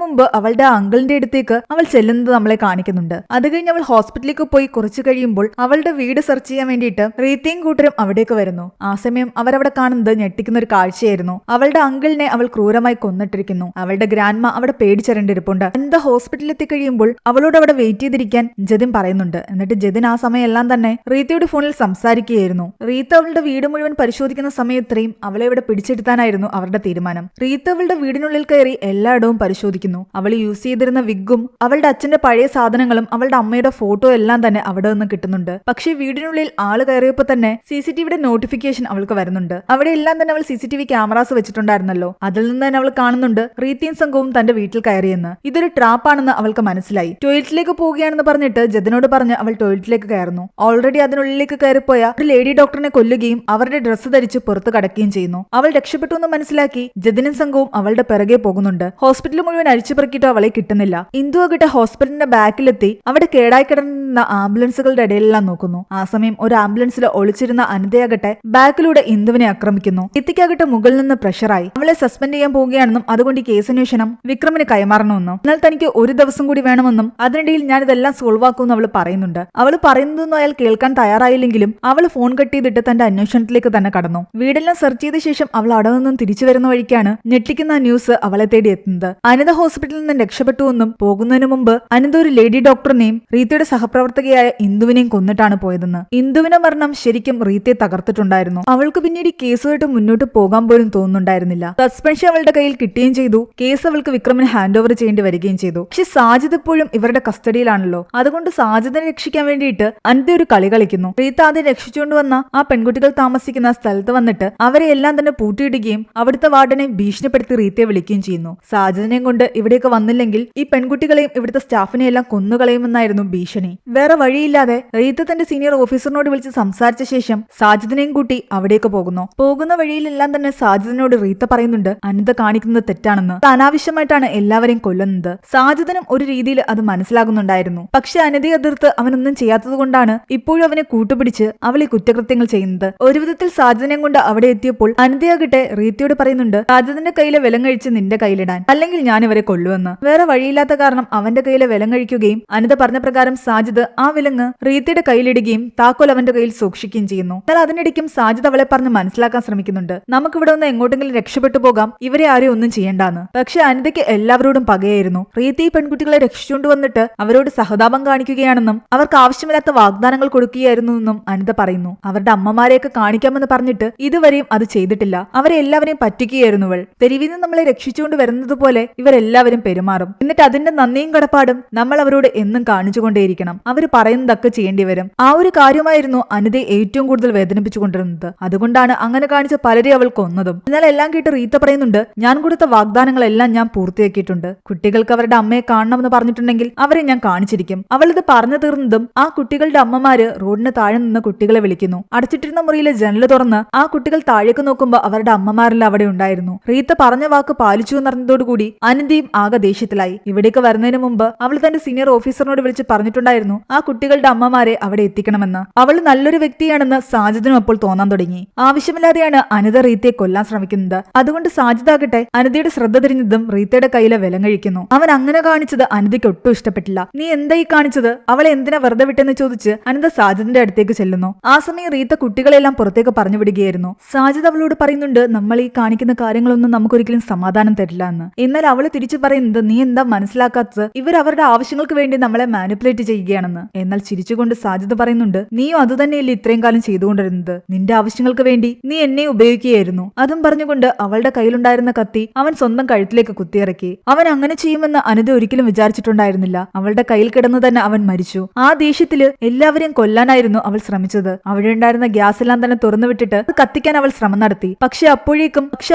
മുമ്പ് അവളുടെ അങ്കിളിന്റെ അടുത്തേക്ക് അവൾ ചെല്ലുന്നത് നമ്മളെ കാണിക്കുന്നുണ്ട്. അത് കഴിഞ്ഞ് അവൾ ഹോസ്പിറ്റലിലേക്ക് പോയി കുറച്ചു കഴിയുമ്പോൾ അവളുടെ വീട് സെർച്ച് ചെയ്യാൻ വേണ്ടിയിട്ട് റീത്തയും കൂട്ടരും അവിടേക്ക് വരുന്നു. ആ സമയം അവരവിടെ കാണുന്നത് ഞെട്ടിക്കുന്ന ഒരു കാഴ്ചയായിരുന്നു. അവളുടെ അങ്കിളിനെ അവൾ ക്രൂരമായി കൊന്നിട്ടിരിക്കുന്നു. അവളുടെ ഗ്രാൻഡ്മ അവിടെ പേടിച്ചരണ്ടിരിപ്പുണ്ട്. എന്താ ഹോസ്പിറ്റലിൽ എത്തിക്കഴിയുമ്പോൾ അവളോട് അവിടെ വെയിറ്റ് ചെയ്തിരിക്കാൻ ജതിൻ പറയുന്നുണ്ട്. എന്നിട്ട് ജതിൻ ആ സമയം എല്ലാം തന്നെ റീത്തയുടെ ഫോണിൽ സംസാരിക്കുകയായിരുന്നു. റീത്ത അവളുടെ വീട് മുഴുവൻ പരിശോധിക്കുന്ന സമയത്രയും അവളെ ഇവിടെ പിടിച്ചെടുത്താനായിരുന്നു അവരുടെ തീരുമാനം. റീത്ത അവളുടെ വീടിനുള്ളിൽ കയറി എല്ലായിടവും പരിശോധിക്കുന്നു. അവൾ യൂസ് ചെയ്തിരുന്ന വിഗും അവളുടെ അച്ഛന്റെ പഴയ സാധനങ്ങളും അവളുടെ അമ്മയുടെ ഫോട്ടോ എല്ലാം തന്നെ അവിടെ നിന്ന് കിട്ടുന്നുണ്ട്. പക്ഷേ വീടിനുള്ളിൽ ആള് കയറിയപ്പോൾ തന്നെ CCTVയുടെ നോട്ടിഫിക്കേഷൻ അവൾക്ക് വരുന്നുണ്ട്. അവിടെ എല്ലാം തന്നെ അവൾ CCTV ക്യാമറാസ് വെച്ചിട്ടുണ്ടായിരുന്നല്ലോ. അതിൽ നിന്ന് തന്നെ അവൾ കാണുന്നുണ്ട് റീത്തയും സംഘവും തന്റെ വീട്ടിൽ കയറിയെന്ന്. ഇതൊരു ട്രാപ്പാണെന്ന് അവൾക്ക് മനസ്സിലായി. ടോയ്ലറ്റിലേക്ക് പോവുകയാണെന്ന് പറഞ്ഞിട്ട് ജതിനോട് പറഞ്ഞ് അവൾ ടോയ്ലറ്റിലേക്ക് കയറുന്നു. ഓൾറെഡി അതിനുള്ളിലേക്ക് കയറിപ്പോയ ഒരു ലേഡി ഡോക്ടറിനെ കൊല്ലുകയും അവരുടെ ഡ്രസ്സ് ധരിച്ച് പുറത്ത് കടക്കുകയും ചെയ്യുന്നു. അവൾ രക്ഷപ്പെട്ടു എന്ന് മനസ്സിലാക്കി ജതിനും സംഘവും അവളുടെ പിറകെ പോകുന്നുണ്ട്. ഹോസ്പിറ്റൽ മുഴുവൻ അഴിച്ചുപെറുക്കിയിട്ട് അവളെ കിട്ടുന്നില്ല. ഇന്ദു ആകട്ടെ ഹോസ്പിറ്റലിന്റെ ബാക്കിലെത്തി അവിടെ കേടായി കിടന്ന ആംബുലൻസുകളുടെ ഇടയിലെല്ലാം നോക്കുന്നു. ആ സമയം ഒരു ആംബുലൻസിൽ ഒളിച്ചിരുന്ന അനിതയാകട്ടെ ബാക്കിലൂടെ ഇന്ദുവിനെ ആക്രമിക്കുന്നു. ഇത്തിക്കാകട്ടെ മുകളിൽ നിന്ന് പ്രഷറായി അവളെ സസ്പെൻഡ് ചെയ്യാൻ പോവുകയാണെന്നും അതുകൊണ്ട് ഈ കേസന്വേഷണം വിക്രമിന് കൈമാറണമെന്നും എന്നാൽ തനിക്ക് ഒരു ദിവസം കൂടി വേണമെന്നും അതിനിടയിൽ ഞാൻ ഇതെല്ലാം സോൾവ് ആക്കുമെന്ന് അവൾ പറയുന്നുണ്ട്. അവൾ പറയുന്നതൊന്നും അയാൾ കേൾക്കാൻ തയ്യാറായില്ലെങ്കിലും അവൾ ഫോൺ കട്ട് ചെയ്തിട്ട് തന്റെ അന്വേഷണത്തിലേക്ക് തന്നെ കടന്നു. വീടെല്ലാം സെർച്ച് ചെയ്ത ശേഷം അവൾ അവിടെ നിന്നും തിരിച്ചു വരുന്ന വഴിക്കാണ് ഞെട്ടിക്കുന്ന ന്യൂസ് അവളെ തേടി എത്തുന്നത്. അനിത ഹോസ്പിറ്റലിൽ നിന്ന് രക്ഷപ്പെട്ടുവെന്നും പോകുന്നതിന് മുമ്പ് അനിത ഒരു ലേഡി ഡോക്ടറിനെയും റീത്തയുടെ സഹപ്രവർത്തകയായ ഇന്ദുവിനെയും കൊന്നിട്ടാണ് പോയതെന്ന്. ഇന്ദുവിന്റെ മരണം ശരിക്കും റീത്തയെ തകർത്തിട്ടുണ്ടായിരുന്നു. അവൾക്ക് പിന്നീട് ഈ കേസുമായിട്ട് മുന്നോട്ട് പോകാൻ പോലും തോന്നുന്നുണ്ടായിരുന്നില്ല. സസ്പെൻഷൻ അവളുടെ കയ്യിൽ കിട്ടുകയും ചെയ്തു. കേസ് അവൾക്ക് വിക്രമിന് ഹാൻഡ് ഓവർ ചെയ്യേണ്ടി വരികയും ചെയ്തു. പക്ഷെ സാജിദ് ഇപ്പോഴും ഇവരുടെ കസ്റ്റഡിയിലാണല്ലോ. അതുകൊണ്ട് സാജിദിനെ രക്ഷിക്കാൻ വേണ്ടിയിട്ട് അനിത ഒരു കളി കളിക്കുന്നു. റീത്ത ആദ്യം രക്ഷിച്ചുകൊണ്ട് വന്ന ആ പെൺകുട്ടികൾ താമസിക്കുന്ന സ്ഥലത്ത് വന്നിട്ട് അവരെ എല്ലാം തന്നെ പൂട്ടിയിടുകയും അവിടുത്തെ വാർഡനെ ഭീഷണിപ്പെടുത്തി റീത്തയെ വിളിക്കുകയും ചെയ്യുന്നു. സാജിദിനെയും കൊണ്ട് ഇവിടേക്ക് വന്നില്ലെങ്കിൽ ഈ പെൺകുട്ടികളെയും ഇവിടുത്തെ സ്റ്റാഫിനെ എല്ലാം കൊന്നുകളയുമെന്നായിരുന്നു ഭീഷണി. വേറെ വഴിയില്ലാതെ റീത്ത തന്റെ സീനിയർ ഓഫീസറിനോട് വിളിച്ച് സംസാരിച്ച ശേഷം സാജിദിനെയും കൂട്ടി അവിടേക്ക് പോകുന്നു. പോകുന്ന വഴിയിലെല്ലാം തന്നെ സാജിദിനോട് റീത്ത പറയുന്നുണ്ട് അനിത കാണിക്കുന്നത് തെറ്റാണെന്ന്. അനാവശ്യമായിട്ടാണ് എല്ലാവരെയും കൊല്ലുന്നത്. സാജിദിനും ഒരു രീതിയിൽ അത് മനസ്സിലാകുന്നുണ്ടായിരുന്നു. പക്ഷെ അനിതയെ എതിർത്ത് അവനൊന്നും ചെയ്യാത്തതുകൊണ്ടാണ് ഇപ്പോഴും അവനെ കൂട്ടുപിടിച്ച് അവളെ കുറ്റകൃത്യങ്ങൾ ചെയ്യുന്നത്. ഒരു വിധത്തിൽ സാജിദിനെ കൊണ്ട് അവിടെ എത്തിയപ്പോൾ അനിതയാകട്ടെ റീത്തയോട് പറയുന്നുണ്ട് സാജിദിന്റെ കയ്യിലെ വിലം കഴിച്ച് നിന്റെ കയ്യിലിടാൻ, അല്ലെങ്കിൽ ഞാൻ ഇവരെ കൊല്ലുമെന്ന്. വേറെ വഴിയില്ലാത്ത കാരണം അവന്റെ കയ്യിലെ വിലം കഴിക്കുകയും അനിത പറഞ്ഞ പ്രകാരം സാജിദ് ആ വിലങ്ങ് റീത്തയുടെ കയ്യിലിടുകയും താക്കോൽ അവന്റെ കയ്യിൽ സൂക്ഷിക്കുകയും ചെയ്യുന്നു. എന്നാൽ അതിനിടയ്ക്കും സാജിദ് അവളെ പറഞ്ഞ് മനസ്സിലാക്കാൻ ശ്രമിക്കുന്നുണ്ട് നമുക്കിവിടെ ഒന്ന് എങ്ങോട്ടെങ്കിലും രക്ഷപ്പെട്ടു പോകാം, ഇവരെ ആരെയും ഒന്നും ചെയ്യേണ്ടാന്ന്. പക്ഷെ അനിതയ്ക്ക് എല്ലാവരോടും പകയായിരുന്നു. റീത്ത ഈ പെൺകുട്ടികളെ രക്ഷിച്ചുകൊണ്ട് വന്നിട്ട് അവരോട് സഹതാപം കാണിക്കുകയാണെന്നും അവർക്ക് ആവശ്യമില്ലാത്ത വാഗ്ദാനങ്ങൾ കൊടുക്കുകയായിരുന്നു എന്നും അനിത പറയുന്നു. അവരുടെ അമ്മമാരെയൊക്കെ കാണിക്കാമെന്ന് പറഞ്ഞിട്ട് ഇതുവരെയും അത് ചെയ്തിട്ടില്ല. അവരെ എല്ലാവരെയും പറ്റിക്കുകയായിരുന്നു അവൾ. തെരുവിൽ നിന്ന് നമ്മളെ രക്ഷിച്ചുകൊണ്ട് വരുന്നത് പോലെ ഇവരെല്ലാവരും പെരുമാറും. എന്നിട്ട് അതിന്റെ നന്ദിയും കടപ്പാടും നമ്മൾ അവരോട് എന്നും കാണിച്ചുകൊണ്ടേയിരിക്കണം. അവർ പറയുന്നതൊക്കെ ചെയ്യേണ്ടി വരും. ആ ഒരു കാര്യമായിരുന്നു അനിതയെ ഏറ്റവും കൂടുതൽ വേദനിപ്പിച്ചുകൊണ്ടിരുന്നത്. അതുകൊണ്ടാണ് അങ്ങനെ കാണിച്ച പലരെ അവൾ കൊന്നതും. എന്നാൽ എല്ലാം കേട്ട് റീത്ത പറയുന്നുണ്ട് ഞാൻ കൊടുത്ത വാഗ്ദാനങ്ങളെല്ലാം ഞാൻ പൂർത്തിയാക്കിയിട്ടുണ്ട്. കുട്ടികൾക്ക് അവരുടെ അമ്മയെ കാണണമെന്ന് പറഞ്ഞിട്ടുണ്ടെങ്കിൽ അവരെ ഞാൻ കാണിച്ചിരിക്കും. അവൾ ഇത് പറഞ്ഞു തീർന്നതും ആ കുട്ടികളുടെ അമ്മമാര് റോഡിന് താഴെ നിന്ന് കുട്ടികളെ വിളിക്കുന്നു. അടച്ചിട്ടിരുന്ന മുറിയിലെ ജനൽ തുറന്ന് ആ കുട്ടികൾ താഴേക്ക് നോക്കുമ്പോൾ അവരുടെ അമ്മമാരെല്ലാം അവിടെ ഉണ്ടായിരുന്നു. റീത്ത പറഞ്ഞ വാക്ക് പാലിച്ചു എന്നറിഞ്ഞതോടുകൂടി അനിതയും ആകെ ദേഷ്യത്തിലായി. ഇവിടേക്ക് വരുന്നതിന് മുമ്പ് അവൾ തന്റെ സീനിയർ ഓഫീസറിനോട് വിളിച്ച് പറഞ്ഞിട്ടുണ്ടായിരുന്നു ആ കുട്ടികളുടെ അമ്മമാരെ അവിടെ എത്തിക്കണമെന്ന്. അവൾ നല്ലൊരു വ്യക്തിയാണെന്ന് സാജിദിനും അപ്പോൾ തോന്നാൻ തുടങ്ങി. ആവശ്യമില്ലാതെയാണ് അനിത റീത്തയെ കൊല്ലാൻ ശ്രമിക്കുന്നത്. അതുകൊണ്ട് സാജിദാകട്ടെ അനിതയുടെ ശ്രദ്ധ തിരിഞ്ഞതും റീത്തയുടെ കയ്യിലെ വിലം കഴിക്കുന്നു. അവൻ അങ്ങനെ കാണിച്ചത് അനിതയ്ക്ക് ഒട്ടും ഇഷ്ടപ്പെട്ടില്ല. നീ എന്താ ഈ കാണിച്ചത്, അവളെ എന്തിനാ വെറുതെ വിട്ടെന്ന് ചോദിച്ച് അനിത സാജിദിന്റെ അടുത്തേക്ക് ചെല്ലുന്നു. ആ സമയം റീത്ത കുട്ടികളെല്ലാം പുറത്തേക്ക് പറഞ്ഞു വിടുകയായിരുന്നു. സാജിദ് അവളോട് പറയുന്നുണ്ട് നമ്മൾ ഈ കാണിക്കുന്ന കാര്യങ്ങളൊന്നും നമുക്കൊരിക്കലും സമാധാനം തരില്ല എന്ന്. എന്നാൽ അവള് തിരിച്ചു പറയുന്നത് നീ എന്താ മനസ്സിലാക്കാത്തത്, ഇവർ അവരുടെ ആവശ്യങ്ങൾക്ക് വേണ്ടി നമ്മളെ മാനിപ്പുലേറ്റ് ചെയ്യുകയാണെന്ന്. എന്നാൽ ചിരിച്ചുകൊണ്ട് സാജിദ് പറയുന്നുണ്ട് നീയും അതുതന്നെയല്ലേ ഇത്രയും കാലം ചെയ്തുകൊണ്ടിരുന്നത്, നിന്റെ ആവശ്യങ്ങൾക്ക് വേണ്ടി നീ എന്നെ ഉപയോഗിക്കുകയായിരുന്നു. അതും പറഞ്ഞുകൊണ്ട് അവളുടെ കയ്യിലുണ്ടായിരുന്ന കത്തി അവൻ സ്വന്തം കഴുത്തിലേക്ക് കുത്തിയിറക്കി. അവൻ അങ്ങനെ ചെയ്യുമെന്ന് അനിത ഒരിക്കലും വിചാരിച്ചിട്ടുണ്ടായിരുന്നില്ല. അവളുടെ കയ്യിൽ കിടന്നു തന്നെ അവൻ മരിച്ചു. ആ ദേഷ്യത്തില് എല്ലാവരെയും കൊല്ലാനായിരുന്നു അവൾ ശ്രമിച്ചത്. അവിടെ ഉണ്ടായിരുന്ന ഗ്യാസ് എല്ലാം തന്നെ തുറന്നു വിട്ടിട്ട് അത് കത്തിക്കാൻ അവൾ ശ്രമം നടത്തി. പക്ഷെ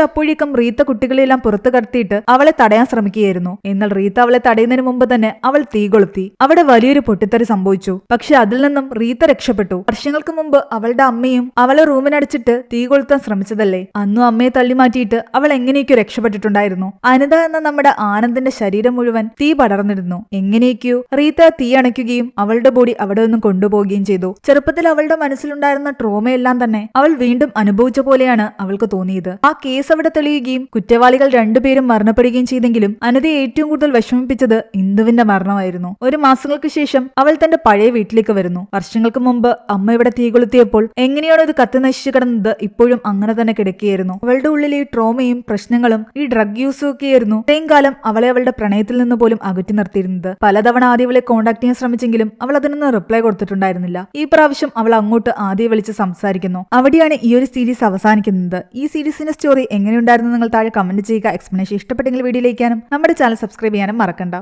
അപ്പോഴേക്കും റീത്ത കുട്ടികളെല്ലാം പുറത്തു കടത്തിയിട്ട് അവളെ തടയാൻ ശ്രമിക്കുകയായിരുന്നു. എന്നാൽ റീത്ത അവളെ തടയുന്നതിന് മുമ്പ് തന്നെ അവൾ തീ കൊളുത്തി. അവിടെ വലിയൊരു പൊട്ടിത്തെറി സംഭവിച്ചു. പക്ഷെ അതിൽ നിന്നും റീത്ത രക്ഷപ്പെട്ടു. വർഷങ്ങൾക്ക് മുമ്പ് അവളുടെ അമ്മയും അവളെ റൂമിനടിച്ചിട്ട് തീ കൊളുത്താൻ ശ്രമിച്ചതല്ലേ. അന്നും അമ്മയെ തള്ളി മാറ്റിയിട്ട് അവൾ എങ്ങനെയൊക്കെയോ രക്ഷപ്പെട്ടിട്ടുണ്ടായിരുന്നു. അനിത എന്ന നമ്മുടെ ആനന്ദിന്റെ ശരീരം മുഴുവൻ തീ പടർന്നിരുന്നു. എങ്ങനെയൊക്കെയോ റീത്ത തീ അണയ്ക്കുകയും അവളുടെ ബോഡി അവിടെ നിന്നും കൊണ്ടുപോവുകയും ചെയ്തു. ചെറുപ്പത്തിൽ അവളുടെ മനസ്സിലുണ്ടായിരുന്ന ട്രോമയെല്ലാം തന്നെ അവൾ വീണ്ടും അനുഭവിച്ച പോലെയാണ് അവൾക്ക് തോന്നിയത്. ആ കേസ് അവിടെ തെളിയുകയും കുറ്റവാളികൾ രണ്ടുപേരും മരണപ്പെടുകയും ചെയ്തെങ്കിലും അനിതയെ ഏറ്റവും കൂടുതൽ വിഷമിപ്പിച്ചത് ഇന്ദുവിന്റെ മരണമായിരുന്നു. ഒരു മാസങ്ങൾക്ക് ശേഷം അവൾ തന്റെ പഴയ വീട്ടിലേക്ക് വരുന്നു. വർഷങ്ങൾക്ക് മുമ്പ് അമ്മ ഇവിടെ തീ കൊളുത്തിയപ്പോൾ എങ്ങനെയാണോ ഇത് കത്തി നശിച്ചു കിടന്നത് ഇപ്പോഴും അങ്ങനെ തന്നെ കിടക്കുകയായിരുന്നു. അവളുടെ ഉള്ളിൽ ഈ ട്രോമയും പ്രശ്നങ്ങളും ഈ ഡ്രഗ് യൂസും ഒക്കെയായിരുന്നു ഇത്രയും കാലം അവളെ അവളുടെ പ്രണയത്തിൽ നിന്ന് പോലും അകറ്റി നിർത്തിയിരുന്നത്. പലതവണ ആദ്യം അവളെ കോണ്ടാക്ട് ചെയ്യാൻ ശ്രമിച്ചെങ്കിലും അവൾ അതിനൊന്നും റിപ്ലൈ കൊടുത്തിട്ടുണ്ടായിരുന്നില്ല. ഈ പ്രാവശ്യം അവൾ അങ്ങോട്ട് ആദ്യം വിളിച്ച് സംസാരിക്കുന്നു. അവിടെയാണ് ഈ ഒരു സീരീസ് അവസാനിക്കുന്നത്. ഈ സീരീസിന്റെ സ്റ്റോറി എങ്ങനെയുണ്ടായിരുന്നു നിങ്ങൾ താഴെ കമന്റ് ചെയ്യുക. എക്സ്പ്ലനേഷൻ ഇഷ്ടപ്പെട്ടെങ്കിൽ വീഡിയോയിലേക്കാനും നമ്മുടെ ചാനൽ സബ്സ്ക്രൈബ് ചെയ്യാനും മറക്കണ്ട.